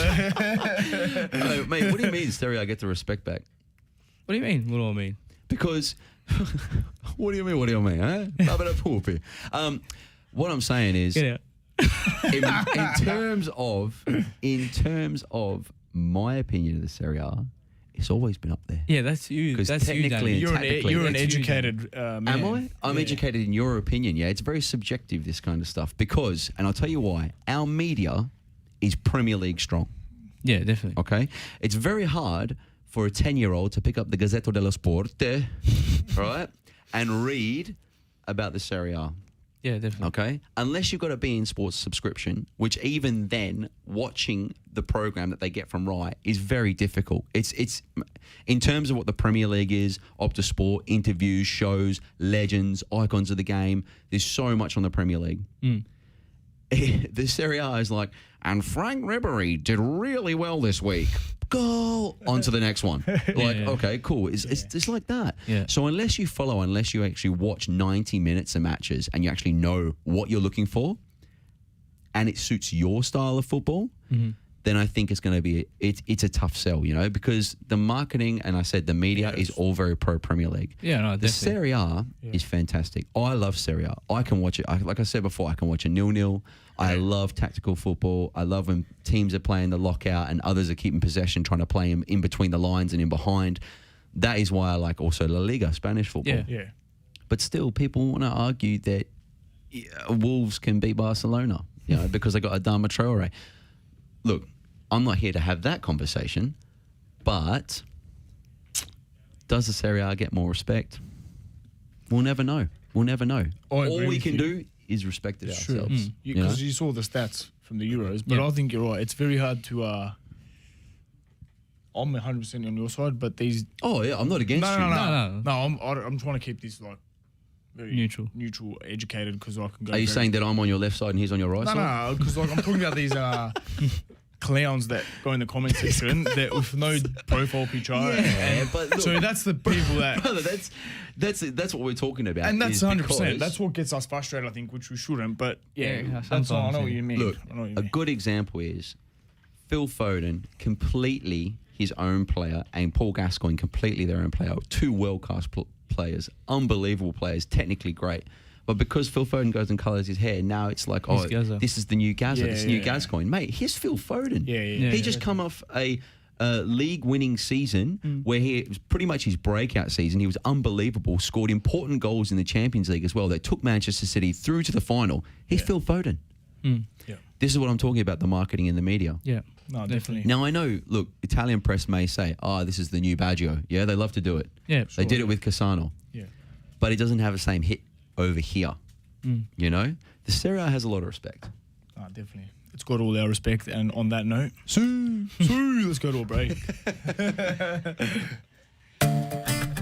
No, mate, what do you mean, Serie A get the respect back? What do you mean? What do I mean? Because, what do you mean, huh? What I'm saying is, Get out. in terms of my opinion of the Serie A, it's always been up there. Yeah, that's you. 'Cause That's you, technically Danny. and You're an That's you, educated man. Am I? I'm Yeah. educated in your opinion. Yeah, it's very subjective, this kind of stuff. Because, and I'll tell you why, our media is Premier League strong. Yeah, definitely. Okay? It's very hard for a 10-year-old to pick up the Gazzetta dello Sport, right, and read about the Serie A. Yeah, definitely. Okay, unless you've got a beIN Sports subscription, which even then, watching the program that they get from Rai is very difficult. It's in terms of what the Premier League is, Opta Sport, interviews, shows, legends, icons of the game. There's so much on the Premier League. The Serie A is like, and Frank Ribery did really well this week. Go on to the next one. Like, Yeah. okay, cool. It's like that. Yeah. So unless you actually watch 90 minutes of matches and you actually know what you're looking for and it suits your style of football, then I think it's going to be, it's a tough sell, you know, because the marketing, and I said the media is all very pro Premier League. Yeah, no, The definitely. Serie A is fantastic. I love Serie A. I can watch it. Like I said before, I can watch a 0-0. I love tactical football. I love when teams are playing the lockout and others are keeping possession, trying to play in between the lines and in behind. That is why I like also La Liga, Spanish football. Yeah. Yeah. But still, people want to argue that Wolves can beat Barcelona, you know, because they got Adama Traore. Look, I'm not here to have that conversation, but does the Serie A get more respect? We'll never know. We'll never know. I All agree we with can you. do is respect it Sure. ourselves. you know? Because you saw the stats from the Euros, but Yeah. I think you're right. It's very hard to. I'm 100% on your side, but these. Oh, yeah, I'm not against you. No. No. I'm trying to keep this like very Neutral, educated, because I can go. Are you saying that I'm on your left side and he's on your right side? No, because like I'm talking about these clowns that go in the comment section that with no profile picture. Yeah, but look, so that's the people that. Brother, that's what we're talking about. And that's is 100%. because- That's what gets us frustrated, I think, which we shouldn't. But Yeah, that's all. I know sometimes, what you mean. Look, I know what you a mean. good example is Phil Foden, completely his own player, and Paul Gascoigne, completely their own player. Two world-class players, unbelievable players, technically great. But because Phil Foden goes and colours his hair, now it's like, He's Gazza. this is the new Gazza, this is new Yeah. Gascoigne. Mate, here's Phil Foden. Yeah. He just come off a league-winning season where it was pretty much his breakout season. He was unbelievable, scored important goals in the Champions League as well. That took Manchester City through to the final. He's Phil Foden. Yeah. This is what I'm talking about, the marketing in the media. Yeah. No, definitely. Now, I know, look, Italian press may say, this is the new Baggio. Yeah, they love to do it. Yeah, They did it with Cassano. Yeah. But it doesn't have the same hit over here. You know? The Serie A has a lot of respect. No, definitely. It's got all our respect. And on that note, let's go to a break.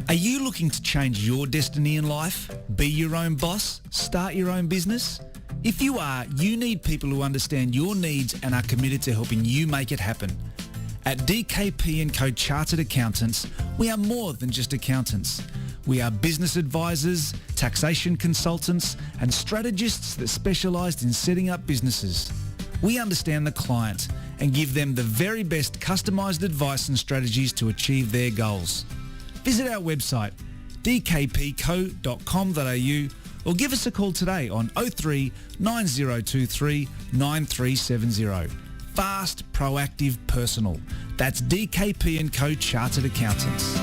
Are you looking to change your destiny in life? Be your own boss? Start your own business? If you are, you need people who understand your needs and are committed to helping you make it happen. At DKP & Co Chartered Accountants, we are more than just accountants. We are business advisors, taxation consultants, and strategists that specialise in setting up businesses. We understand the client and give them the very best customised advice and strategies to achieve their goals. Visit our website, dkpco.com.au, or give us a call today on 03 9023 9370. Fast, proactive, personal. That's DKP & Co Chartered Accountants.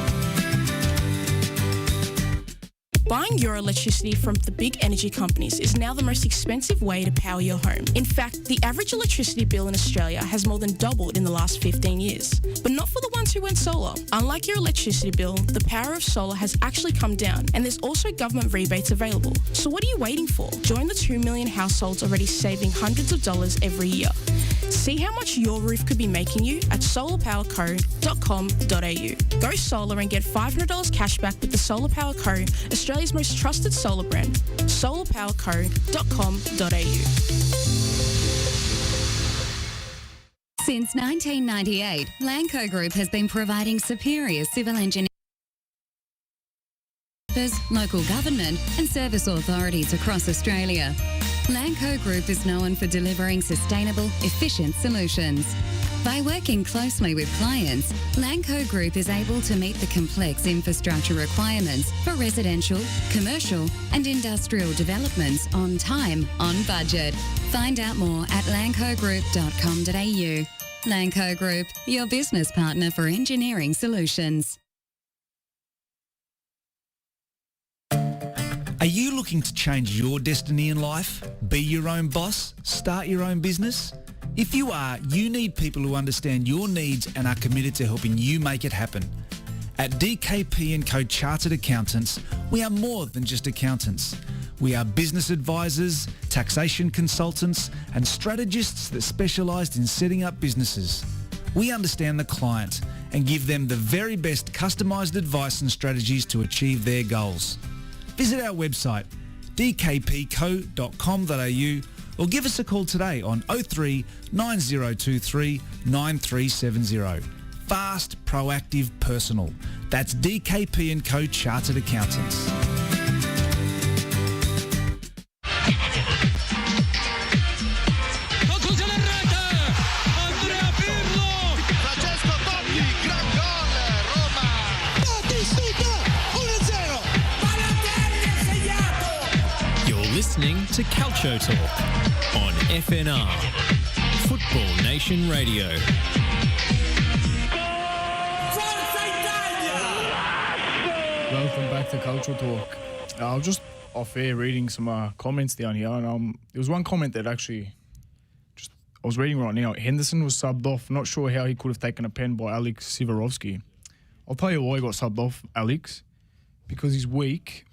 Buying your electricity from the big energy companies is now the most expensive way to power your home. In fact, the average electricity bill in Australia has more than doubled in the last 15 years. But not for the ones who went solar. Unlike your electricity bill, the power of solar has actually come down, and there's also government rebates available. So what are you waiting for? Join the 2 million households already saving hundreds of dollars every year. See how much your roof could be making you at solarpowerco.com.au. Go solar and get $500 cash back with the Solar Power Co, Australia's most trusted solar brand. solarpowerco.com.au. Since 1998, Lanco Group has been providing superior civil engineering, local government and service authorities across Australia. Lanco Group is known for delivering sustainable, efficient solutions. By working closely with clients, Lanco Group is able to meet the complex infrastructure requirements for residential, commercial and industrial developments on time, on budget. Find out more at lancogroup.com.au. Lanco Group, your business partner for engineering solutions. Are you looking to change your destiny in life? Be your own boss? Start your own business? If you are, you need people who understand your needs and are committed to helping you make it happen. At DKP & Co Chartered Accountants, we are more than just accountants. We are business advisors, taxation consultants, and strategists that specialise in setting up businesses. We understand the client and give them the very best customised advice and strategies to achieve their goals. Visit our website, dkpco.com.au, or give us a call today on 03 9023 9370. Fast, proactive, personal. That's DKP & Co Chartered Accountants. Listening to Calcio Talk on FNR, Football Nation Radio. Forza Italia! Welcome back to Cultural Talk. I was just off air reading some comments down here, and there was one comment that actually I was reading right now. Henderson was subbed off. Not sure how he could have taken a pen by Alex Sivorovsky. I'll tell you why he got subbed off, Alex, because he's weak.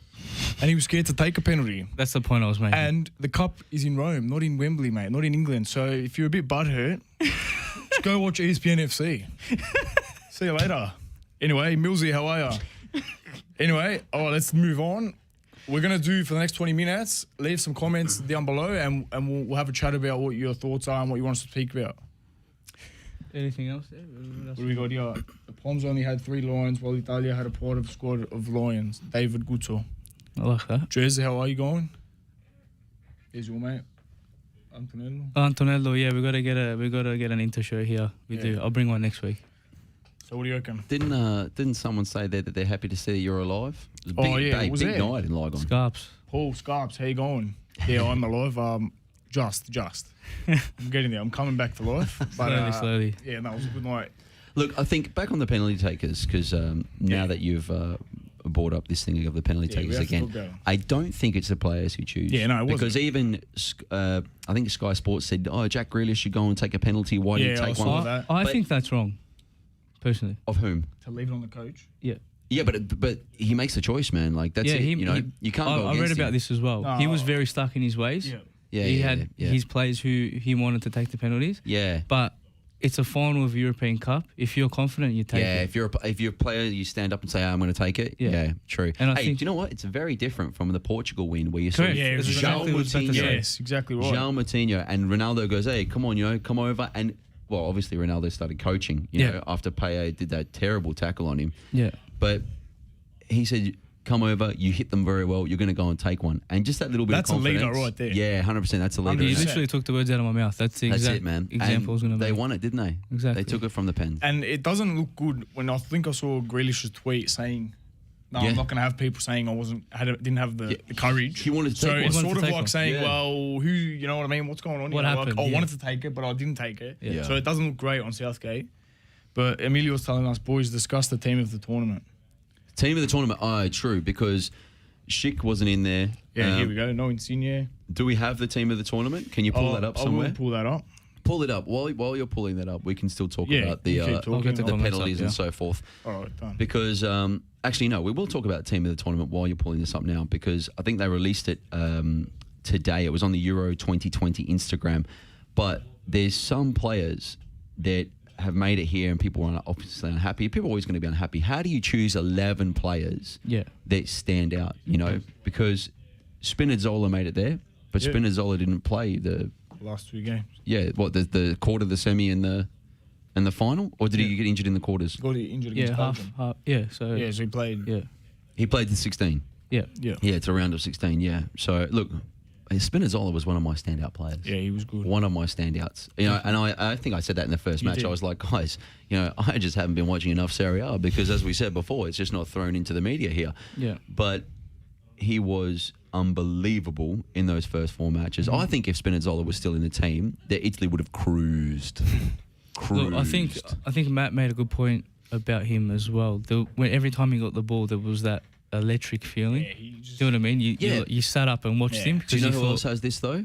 And he was scared to take a penalty. That's the point I was making. And the cup is in Rome, not in Wembley, mate, not in England. So if you're a bit butthurt, just go watch ESPN FC. See you later. Anyway, Millsy, how are you? Anyway, let's move on. we're going to do for the next 20 minutes, leave some comments down below and we'll have a chat about what your thoughts are and what you want us to speak about. Anything else there? What do we got here? The Poms only had 3 Lions, while Italia had a part of squad of Lions. David Guzzo. I like that. Jersey, how are you going? Here's your mate, Antonello. Antonello, yeah, we gotta get an inter show here. We do. I'll bring one next week. So what do you reckon? Didn't someone say there that they're happy to see you're alive? It was a big, big night in Lygon. Scarps. Paul Scarps, how you going? Yeah, I'm alive. Just. I'm getting there. I'm coming back to life. But, slowly. Yeah, no, it was a good night. Look, I think back on the penalty takers, because now that you've brought up this thing of the penalty takers again, I don't think it's the players who choose. Yeah, no, it wasn't. Because even I think Sky Sports said, Jack Grealish should go and take a penalty. Why did he take one? I think that's wrong, personally. Of whom? To leave it on the coach? Yeah. Yeah, but he makes the choice, man. Like, that's it. You can't go I read against about him. this as well. No. He was very stuck in his ways. He had his players who he wanted to take the penalties. Yeah. But it's a final of European Cup. If you're confident, you take it. Yeah, if you're a player, you stand up and say, I'm going to take it. Yeah, true. And I hey, think, do you know what? It's very different from the Portugal win where you saw Correct. Yeah, João Moutinho. Yes, exactly right. João Moutinho and Ronaldo goes, hey, come on, come over. And, well, obviously Ronaldo started coaching, you know, after Payet did that terrible tackle on him. Yeah. But he said, come over, you hit them very well, you're going to go and take one. And just that little bit that's of confidence. That's a leader right there. Yeah, 100%. That's a leader. He literally took the words out of my mouth. That's the exact it, man. example I was going to make. They won it, didn't they? Exactly. They took it from the pen. And it doesn't look good when I think I saw Grealish's tweet saying, no, I'm not going to have people saying didn't have the courage. He wanted to so take one. it's He sort wanted of to like take saying, one. well, who, you know what I mean? What's going on What here? happened? Like, I Yeah. wanted to take it, but I didn't take it. Yeah. So it doesn't look great on Southgate. But Emilio was telling us, boys, discuss the team of the tournament. Team of the tournament, true, because Schick wasn't in there. Yeah, here we go. No Insigne. Do we have the team of the tournament? Can you pull that up somewhere? I will pull that up. Pull it up. While you're pulling that up, we can still talk about the you keep talking. the I'll penalties and so forth. All right, done. Because, actually, no, we will talk about the team of the tournament while you're pulling this up now, because I think they released it today. It was on the Euro 2020 Instagram. But there's some players that have made it here and people are obviously unhappy. People are always going to be unhappy. How do you choose 11 players that stand out, you know? Because Spinazzola made it there, but Spinazzola didn't play the last 2 games. Yeah, what, the quarter, the semi, and the final? Or did he get injured in the quarters? Got injured against Belgium. half. So he played. Yeah. He played the 16. Yeah. Yeah, it's a round of 16, yeah. So, look, Spinazzola was one of my standout players. Yeah, he was good. One of my standouts. You know, and I think I said that in the first match. did. I was like, guys, you know, I just haven't been watching enough Serie A because, as we said before, it's just not thrown into the media here. Yeah. But he was unbelievable in those first 4 matches. I think if Spinazzola was still in the team, that Italy would have cruised. Look, I think Matt made a good point about him as well. When every time he got the ball, there was that electric feeling. Yeah, he just, Do you know what I mean? You sat up and watched him. Do you know you who thought, else has this though?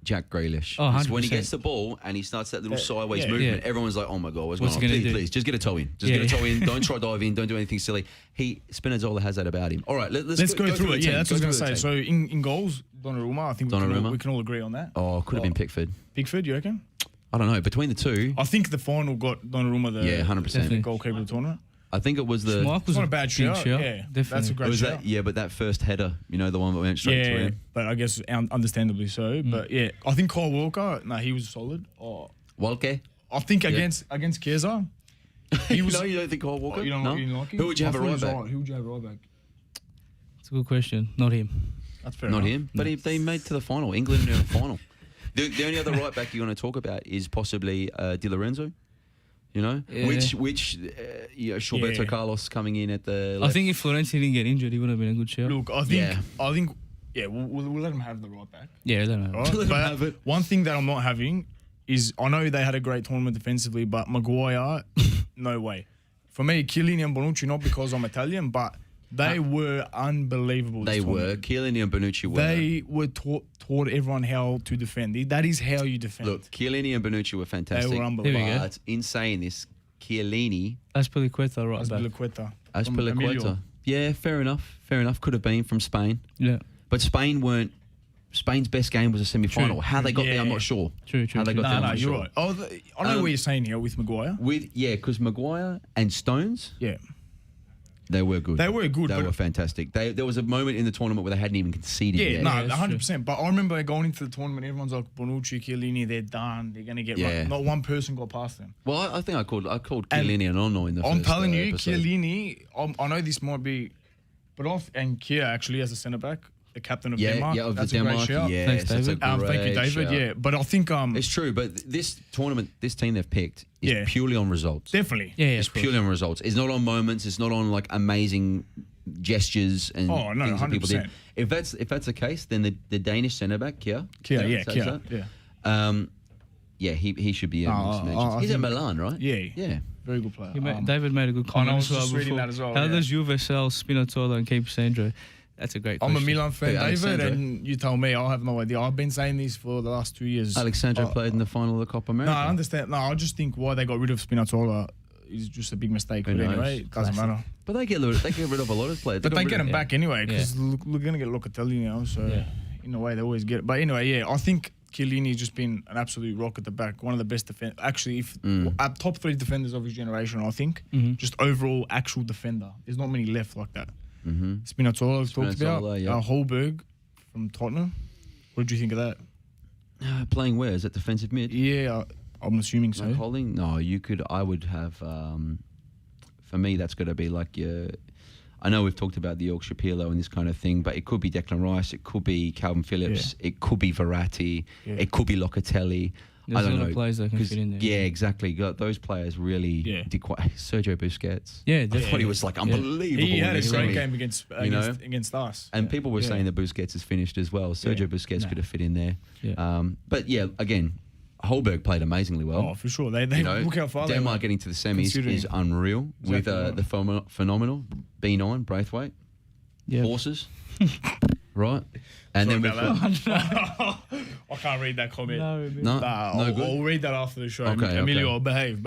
Jack Grealish. Oh, 100%. When he gets the ball and he starts that little sideways movement, everyone's like, oh my God, what's going on? he gonna do? Please, just get a toe in. Just get a toe in. Don't try dive in. Don't do anything silly. Spinazzola has that about him. All right, let's go through it. Yeah, that's what I was Go going to say. So in goals, Donnarumma, I think we can all agree on that. Oh, could have been Pickford. Pickford, you reckon? I don't know. Between the two, I think the final got Donnarumma the 100% goalkeeper of the tournament. I think it was the. Schmeichel's not a bad shout. Yeah, definitely. That's a great shout. But that first header, you know, the one that went straight to him. But I guess understandably so. But yeah, I think Kyle Walker, he was solid. Walker? I think against Chiesa, he was. No, you don't think Kyle Walker? You don't like him? Who would you have at right back? Who would you have at right back? It's a good question. Not him. That's fair Not enough. him. But they made to the final. England in the final. The only other right back you're going to talk about is possibly Di Lorenzo. You know, which Gilberto Carlos coming in at the left. I think if Florenzi didn't get injured, he would have been a good shout. Look, I think, we'll let him have the right back. Yeah, let him have it. But one thing that I'm not having is I know they had a great tournament defensively, but Maguire, no way. For me, Chiellini and Bonucci, not because I'm Italian, but they were unbelievable. They were. Chiellini and Bonucci were. They were taught everyone how to defend. That is how you defend. Look, Chiellini and Bonucci were fantastic. They were unbelievable. But in saying this, Chiellini... Azpilicueta right back. Azpilicueta. Yeah, fair enough. Could have been from Spain. Yeah. But Spain's best game was a semi-final. How they got there, I'm not sure. True. How they got there, I'm not you're sure. right. I know what you're saying here with Maguire. Because Maguire and Stones... Yeah. They were good. They were good. They but were fantastic. There was a moment in the tournament where they hadn't even conceded yeah, yet. no, that's 100%. But I remember going into the tournament, everyone's like, Bonucci, Chiellini, they're done. They're going to get right. Not one person got past them. Well, I think I called Chiellini and Ono in the I'm first telling you, episode. Chiellini, I know this might be, but and Kia actually as a centre-back, the captain of Denmark. Yeah, of that's the a great Denmark. shout. Yes, Thanks, that's a David. great Thank you, David. shout. Yeah, but I think It's true, but this tournament, this team they've picked is purely on results. definitely. Yeah, It's purely on results. It's not on moments. It's not on like amazing gestures and things that people did. 100%. If that's the case, then the Danish centre back, Kia, Kia, he should be in this match. He's at Milan, right? Yeah. Very good player. David made a good I comment was as well just reading before. that as well, How yeah. does Juve sell Spinazzola and keep Sandro? That's a great I'm question. a Milan fan, Hey, David, Alexandro. and you tell me. I have no idea. I've been saying this for the last 2 years. Alexandro played in the final of the Copa America. No, I understand. No, I just think why they got rid of Spinazzola is just a big mistake. But Who knows? anyway, it doesn't matter. But they get rid of a lot of players. But they get him yeah. back anyway because we're going to get Locatelli now. So in a way, they always get it. But anyway, yeah, I think Chiellini's just been an absolute rock at the back. One of the best defenders. Actually, top 3 defenders of his generation, I think. Just overall actual defender. There's not many left like that. Spinazzola, we've talked about. yeah. Holberg from Tottenham. What did you think of that? Playing where? Is that defensive mid? Yeah, I'm assuming so. Like holding? No, I would have. For me, that's got to be like your. I know we've talked about the Yorkshire Pirlo and this kind of thing, but it could be Declan Rice, it could be Calvin Phillips, it could be Verratti, it could be Locatelli. There's I don't a lot know. of players that can fit in there. Yeah, exactly. Those players really did quite. Sergio Busquets. Yeah, I thought he was like unbelievable. He had in a this great semi. game against us. And people were saying that Busquets is finished as well. Sergio Busquets could have fit in there. Yeah. But yeah, again, Holberg played amazingly well. Oh, for sure. They look how far Denmark they getting to the semis is unreal with the phenomenal B9 Braithwaite horses, right? And Sorry then about I can't read that comment. no good. I'll read that after the show. Okay, Emilio, behave.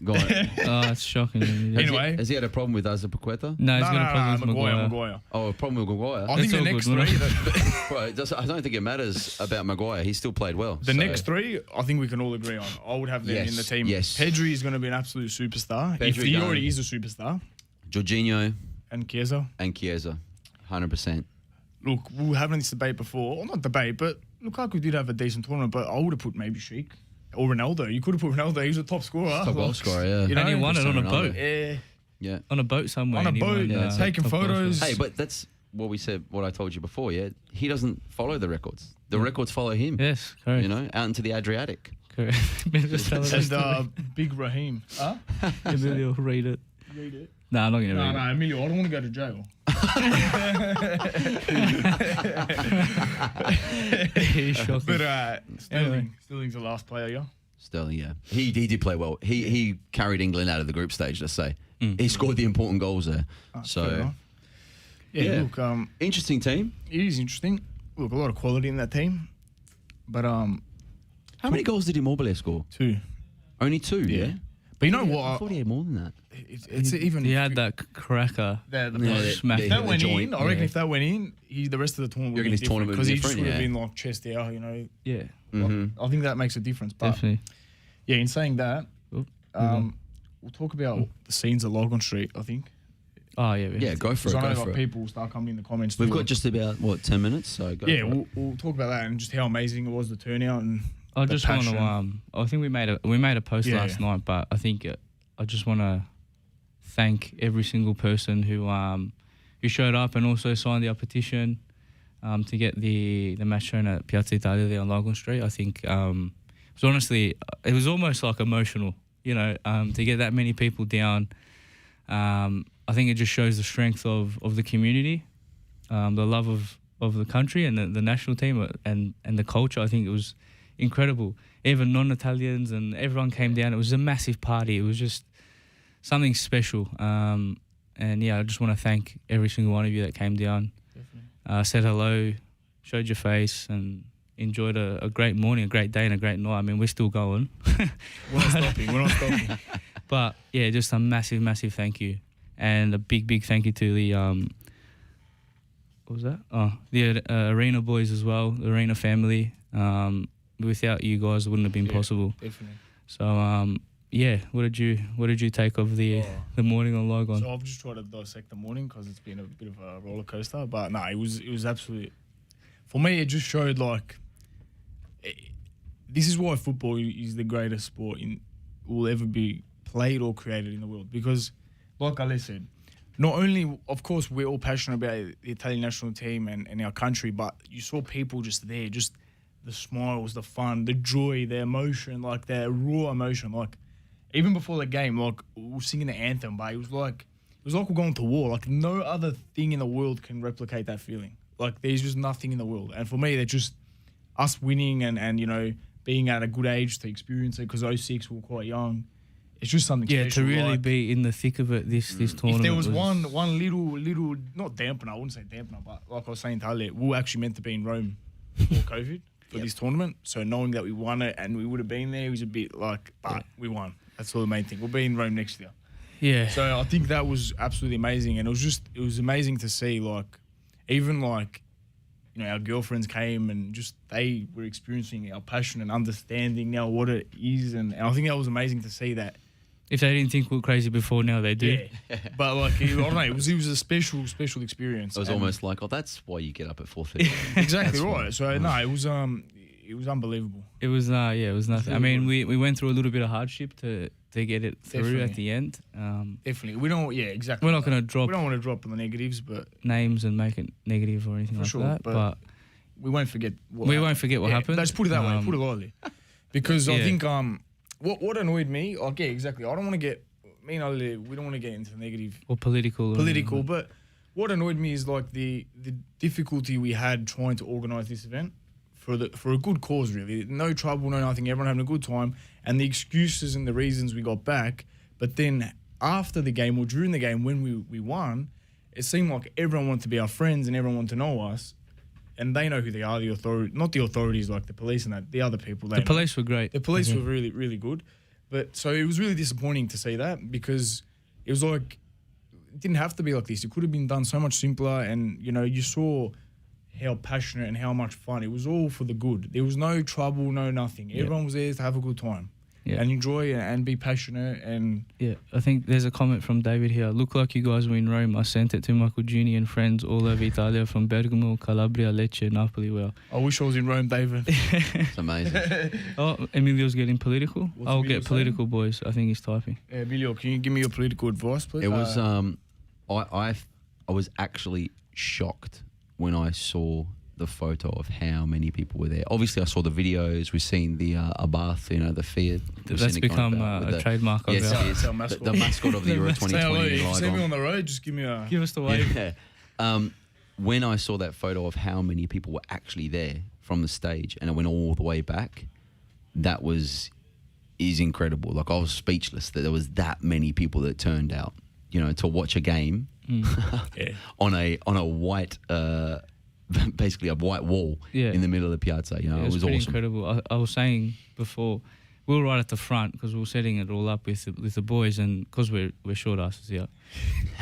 Go on. Oh, it's shocking. Anyway, has he had a problem with Azpilicueta? No, he's got a problem with Maguire. Oh, a problem with Maguire. I think the next three. Well, I don't think it matters about Maguire. He still played well. The next 3, I think we can all agree on. I would have them in the team. Yes. Pedri is going to be an absolute superstar. Pedri He done. already is a superstar. Jorginho And Chiesa. 100%. Look, we were having this debate before. Well, not debate, but Lukaku did have a decent tournament, but I would have put maybe Sheik or Ronaldo. You could have put Ronaldo. He was a top scorer. Top goal scorer, yeah. You know, and he won it on a boat. Yeah. On a boat somewhere. On a and he boat, won, taking top goal photos. scorer. Hey, but that's what we said, what I told you before, yeah? He doesn't follow the records. The records follow him. Yes, correct. You know, out into the Adriatic. Correct. Just tell us. And Big Raheem. Huh? Emilio, read it. Read it. No, I'm not going to read No, Emilio, I don't want to go to jail. He's shocking. But Sterling's the last player, yeah? Sterling, yeah. He did play well. He carried England out of the group stage, let's say. He scored the important goals there. Fair So, enough. Yeah, look, interesting team. it is interesting. Look, a lot of quality in that team. But How many goals did Immobile score? 2. Only 2, yeah? But you know I what? thought he had more than that. It's even. He had that cracker. If smack. that went in, I reckon if that went in, the rest of the tournament would reckon be his tournament would because be he just different, would have yeah. been like chest out, you know. Yeah, I think that makes a difference. But definitely. yeah, in saying that, we'll talk about the scenes at Lygon Street. I think. Oh yeah, Yeah, go for it. Because I Go know for like it. people will start coming in the comments. We've too. got just about, 10 minutes? So go Yeah, for it. we'll talk about that and just how amazing it was, the turnout and. I the just want passion. to. I think we made a post last night, but I think I just want to thank every single person who showed up and also signed the petition to get the match shown at Piazza Italia there on Lygon Street. I think it was almost like emotional, you know, to get that many people down. I think it just shows the strength of the community, the love of the country and the national team and the culture. I think it was incredible. Even non-Italians and everyone came down. It was a massive party. It was just something special. And yeah, I just want to thank every single one of you that came down, said hello, showed your face, and enjoyed a great morning, a great day, and a great night. I mean, we're still going. We're not stopping. But yeah, just a massive, massive thank you, and a big, big thank you to the what was that? Oh, the Arena boys as well, the Arena family. Without you guys, it wouldn't have been possible. Definitely. So yeah, what did you take of the morning on Lygon? So I've just tried to dissect the morning because it's been a bit of a roller coaster. But no, it was absolutely, for me, it just showed like, this is why football is the greatest sport will ever be played or created in the world. Because, like Ali said, not only, of course, we're all passionate about the Italian national team and our country, but you saw people just there, just the smiles, the fun, the joy, the emotion, like that raw emotion. Like, even before the game, like, we were singing the anthem, but it was like we're going to war. Like, no other thing in the world can replicate that feeling. Like, there's just nothing in the world. And for me, they're just us winning and you know, being at a good age to experience it, because 06 we were quite young. It's just something special. Yeah, to really like, be in the thick of it, this tournament. If there was one little, not dampener, I wouldn't say dampener, but like I was saying to Ali, we were actually meant to be in Rome before COVID for this tournament. So knowing that we won it and we would have been there was a bit like, but we won. That's all the main thing. We'll be in Rome next year. Yeah. So I think that was absolutely amazing. And it was amazing to see, like, even like, you know, our girlfriends came and just they were experiencing our passion and understanding now what it is. And I think that was amazing to see that. If they didn't think we were crazy before, now they do. Yeah. But like, I don't know, it was a special experience. It was almost like, oh, that's why you get up at 4:30. Exactly right. So no, it was unbelievable. It was it was nothing. I mean, we went through a little bit of hardship to get it through at the end. Definitely. We don't. Yeah, exactly. We're not going to drop. We don't want to drop on the negatives, but names and make it negative or anything that. But we won't forget. What happened. Let's put it that way. Put it lightly, because I think what annoyed me. Oh, yeah, exactly. I don't want to get. Me and Ali, we don't want to get into negative or political. But what annoyed me is like the difficulty we had trying to organise this event for a good cause, really. No trouble, no nothing. Everyone having a good time, and the excuses and the reasons we got back. But then after the game or during the game when we won, it seemed like everyone wanted to be our friends and everyone wanted to know us. And they know who they are, the authority, not the authorities like the police and that, the other people. The police were great. The police were really, really good. But so it was really disappointing to see that, because it was like, it didn't have to be like this. It could have been done so much simpler. And, you know, you saw how passionate and how much fun. It was all for the good. There was no trouble, no nothing. Yeah. Everyone was there to have a good time. Yeah. And enjoy and be passionate. And yeah, I think there's a comment from David here. Look like you guys were in Rome. I sent it to my cugini and friends all over Italia, from Bergamo, Calabria, Lecce, Napoli. Well, I wish I was in Rome, David. It's amazing. Oh, Emilio's getting political. I'll get political, boys. I think he's typing. Emilio, can you give me your political advice, please? It was I was actually shocked when I saw the photo of how many people were there. Obviously, I saw the videos. We've seen the Abath, you know, the Fiat. That's become a trademark of yes, the mascot of the Euro 2020. If you see me on the road, just give us the wave. Yeah. When I saw that photo of how many people were actually there from the stage, and it went all the way back, that is incredible. Like, I was speechless that there was that many people that turned out, you know, to watch a game on a white. Basically a white wall in the middle of the piazza. You know, it was pretty awesome. Incredible. I was saying before, we were right at the front because we were setting it all up with the boys, and because we're short asses here,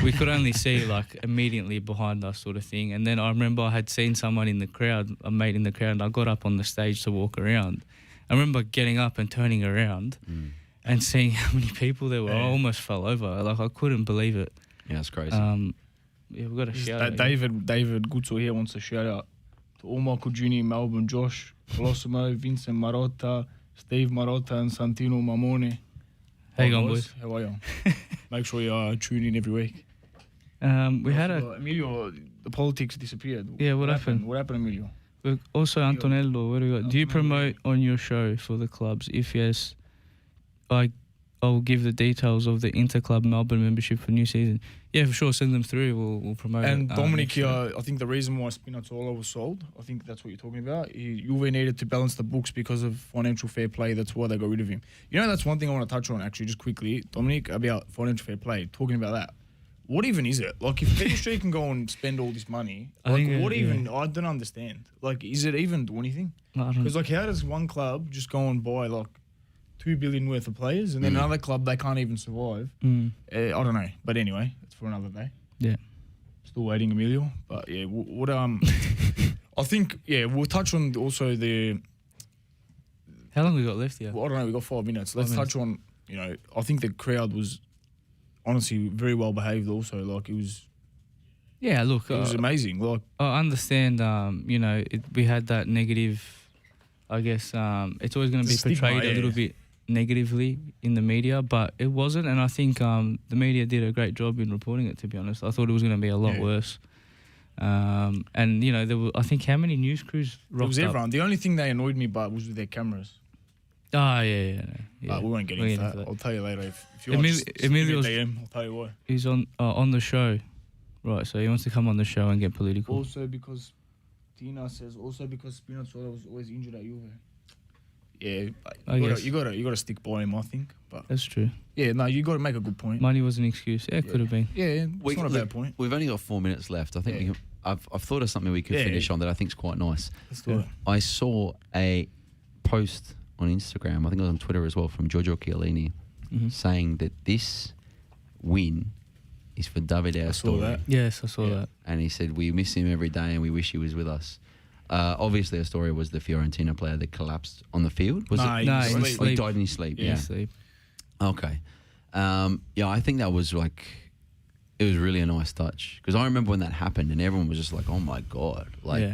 we could only see like immediately behind us, sort of thing. And then I remember I had seen someone in the crowd, a mate in the crowd, and I got up on the stage to walk around. I remember getting up and turning around and seeing how many people there were. I almost fell over. Like, I couldn't believe it. Yeah, it's crazy. Yeah, we've got a shout out. David Guzzo here wants to shout out to all my cugini in Melbourne: Josh Colosimo, Vincent Marotta, Steve Marotta, and Santino Mamone. How you going, boys? How are you? Make sure you tune in every week. We had Emilio, the politics disappeared. Yeah, what happened? What happened, Emilio? Also, Antonello, what do you got? Do you promote on your show for the clubs? If yes, I'll give the details of the Interclub Melbourne membership for new season. Yeah, for sure. Send them through. We'll promote it. And Dominic, I think the reason why Spinazzola was sold, I think that's what you're talking about. Juve needed to balance the books because of financial fair play. That's why they got rid of him. You know, that's one thing I want to touch on, actually, just quickly, Dominic, about financial fair play. Talking about that. What even is it? Like, if PSG can go and spend all this money, I don't understand. Like, is it even do anything? Because, like, how does one club just go and buy, like, 2 billion worth of players, and then another club, they can't even survive? I don't know. But anyway, it's for another day. Yeah. Still waiting, Emilio. But yeah, I think, we'll touch on also the... How long we got left here? Well, I don't know, we got 5 minutes. Let's touch on you know, I think the crowd was honestly very well behaved. Also, like it was. Yeah, look, It was amazing. Like I understand, you know, we had that negative, I guess, it's always going to be stigma, portrayed a little bit negatively in the media, but it wasn't. And I think the media did a great job in reporting it, to be honest. I thought it was going to be a lot worse. And, you know, there were, I think, how many news crews rocked it was up? everyone. The only thing they annoyed me about was with their cameras. Oh, yeah. But we won't get into that. I'll tell you later. If you want to Emilio's, DM, I'll tell you why. He's on the show. Right, so he wants to come on the show and get political. Also because Tina says, Spinazzola was always injured at Juve. Yeah, you gotta stick by him, I think. But that's true. Yeah, no, you got to make a good point. Money was an excuse. Yeah, it could have been. Yeah, it's not a bad point. We've only got 4 minutes left. I think we can, I've thought of something we could finish on that I think is quite nice. Let's do it. I saw a post on Instagram, I think it was on Twitter as well, from Giorgio Chiellini, saying that this win is for Davide Astori. Yes, I saw that. And he said, we miss him every day and we wish he was with us. Obviously, Astori was the Fiorentina player that collapsed on the field. Was it? No, in He sleep. died in his sleep. Yeah. Sleep. Okay. I think that was like, it was really a nice touch. Because I remember when that happened and everyone was just like, oh my God. Like,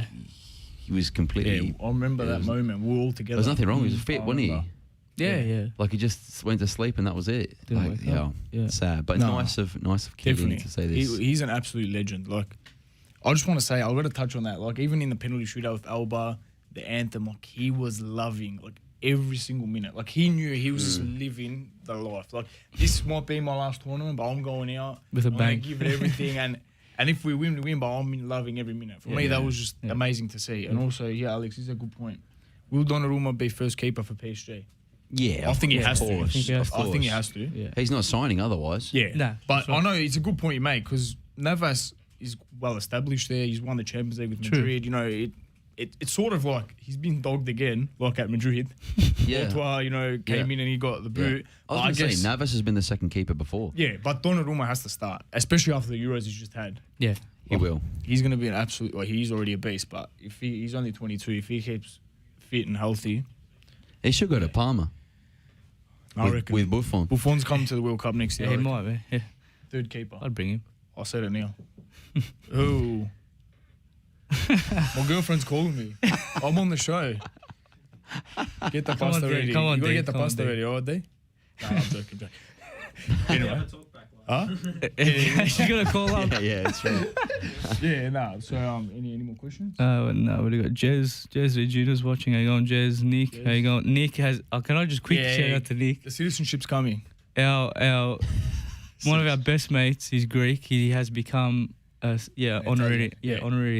he was completely... Yeah, I remember that moment. We were all together. There was nothing wrong. He was fit, wasn't he? Yeah. Like he just went to sleep and that was it. Like, sad. But nice of Chiellini to say this. He's an absolute legend. Like, I just want to say, I've got to touch on that. Like, even in the penalty shootout with Alba, the anthem, like, he was loving, like, every single minute. Like, he knew he was just living the life. Like, this might be my last tournament, but I'm going out with a I'm bang. gonna give it everything. and if we win, we win, but I'm loving every minute. For me, that was just amazing to see. And also, Alex, this is a good point. Will Donnarumma be first keeper for PSG? Yeah, I think he has to. I think he has to. Yeah. He's not signing otherwise. Yeah. Nah, but I know it's a good point you make because Navas is well established there. He's won the Champions League with Madrid. You know, it's sort of like he's been dogged again, like at Madrid. Courtois, you know, came in and he got the boot. I was going to say, Navas has been the second keeper before. Yeah, but Donnarumma has to start, especially after the Euros he's just had. Yeah. He will. He's going to be an absolute, well, he's already a beast, but if he's only 22, if he keeps fit and healthy. He should go to Parma. I reckon. With Buffon. Buffon's coming to the World Cup next year. Yeah, he might be. Yeah. Third keeper. I'd bring him. I said it now. Oh. My girlfriend's calling me. I'm on the show. Get the pasta ready. Come on, you got to D, get the come on, pasta D. ready, alright, D? Nah, I'm joking. Anyway. Huh? She's going to call up. Yeah, it's true. Yeah, nah. So, any more questions? No, we got Jez Regina's watching. How you going, Jez? Nick, how you going? Nick has. Can I just quick shout out to Nick? The citizenship's coming. Our one of our best mates is Greek. He has become honorary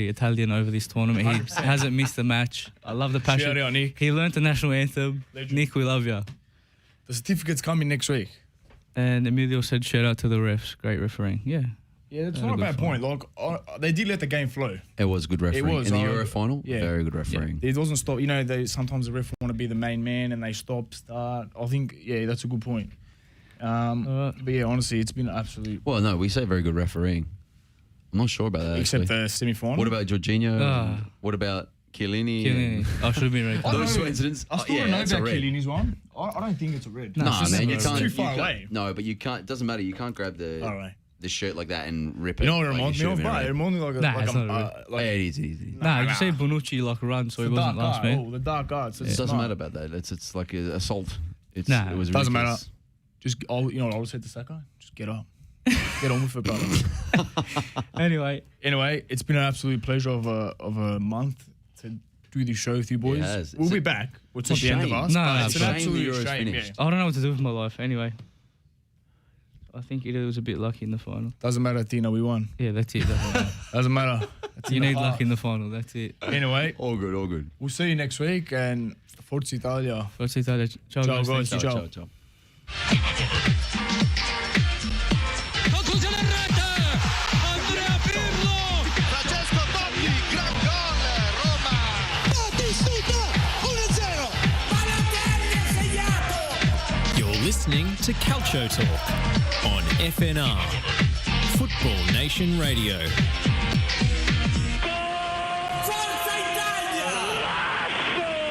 Italian over this tournament. He 100%. hasn't missed a match. I love the passion. Shout out, Nick. He learnt the national anthem. Legend. Nick, we love you. The certificate's coming next week. And Emilio said shout out to the refs. Great refereeing. Yeah. Yeah, it's not a bad point. Like, they did let the game flow. It was good refereeing. It was, in the Euro final, very good refereeing. It doesn't stop. You know, sometimes the ref want to be the main man and they start. I think, that's a good point. But yeah, honestly, it's been absolute. Well, no, we say very good refereeing. I'm not sure about that. Except actually. the semi-final. What about Jorginho? What about Chiellini? I should have been ready. Those two incidents. I still don't know about Chiellini's one. I don't think it's a red. No, man, you can't. It's too far away. No, but you can't. It doesn't matter. You can't grab the shirt like that and rip it. You know what it like reminds me of? It reminds me like it is. It is. Nah, you say Bonucci like run, so he wasn't last man. Oh, the dark arts. It doesn't matter about that. It's like an assault. It was doesn't matter. ridiculous. Just you know what I would say to Saka? Just get up. Get on with it, brother. Anyway, it's been an absolute pleasure of a month to do this show with you boys. Yeah, we'll be back. It's not the end of us. No, it's an absolute shame. Yeah. I don't know what to do with my life. Anyway, I think Italy was a bit lucky in the final. Doesn't matter, Tina. We won. Yeah, that's it. Doesn't matter. You need luck in the final. That's it. Anyway, all good. We'll see you next week and Forza Italia. Forza Italia. Ciao, guys. Ciao. Conclusione in rete, Andrea Pirlo, Francesco Totti, gran gol, Roma. Battistuta, 1-0. Balotelli ha segnato. You're listening to Calcio Talk on FNR, Football Nation Radio.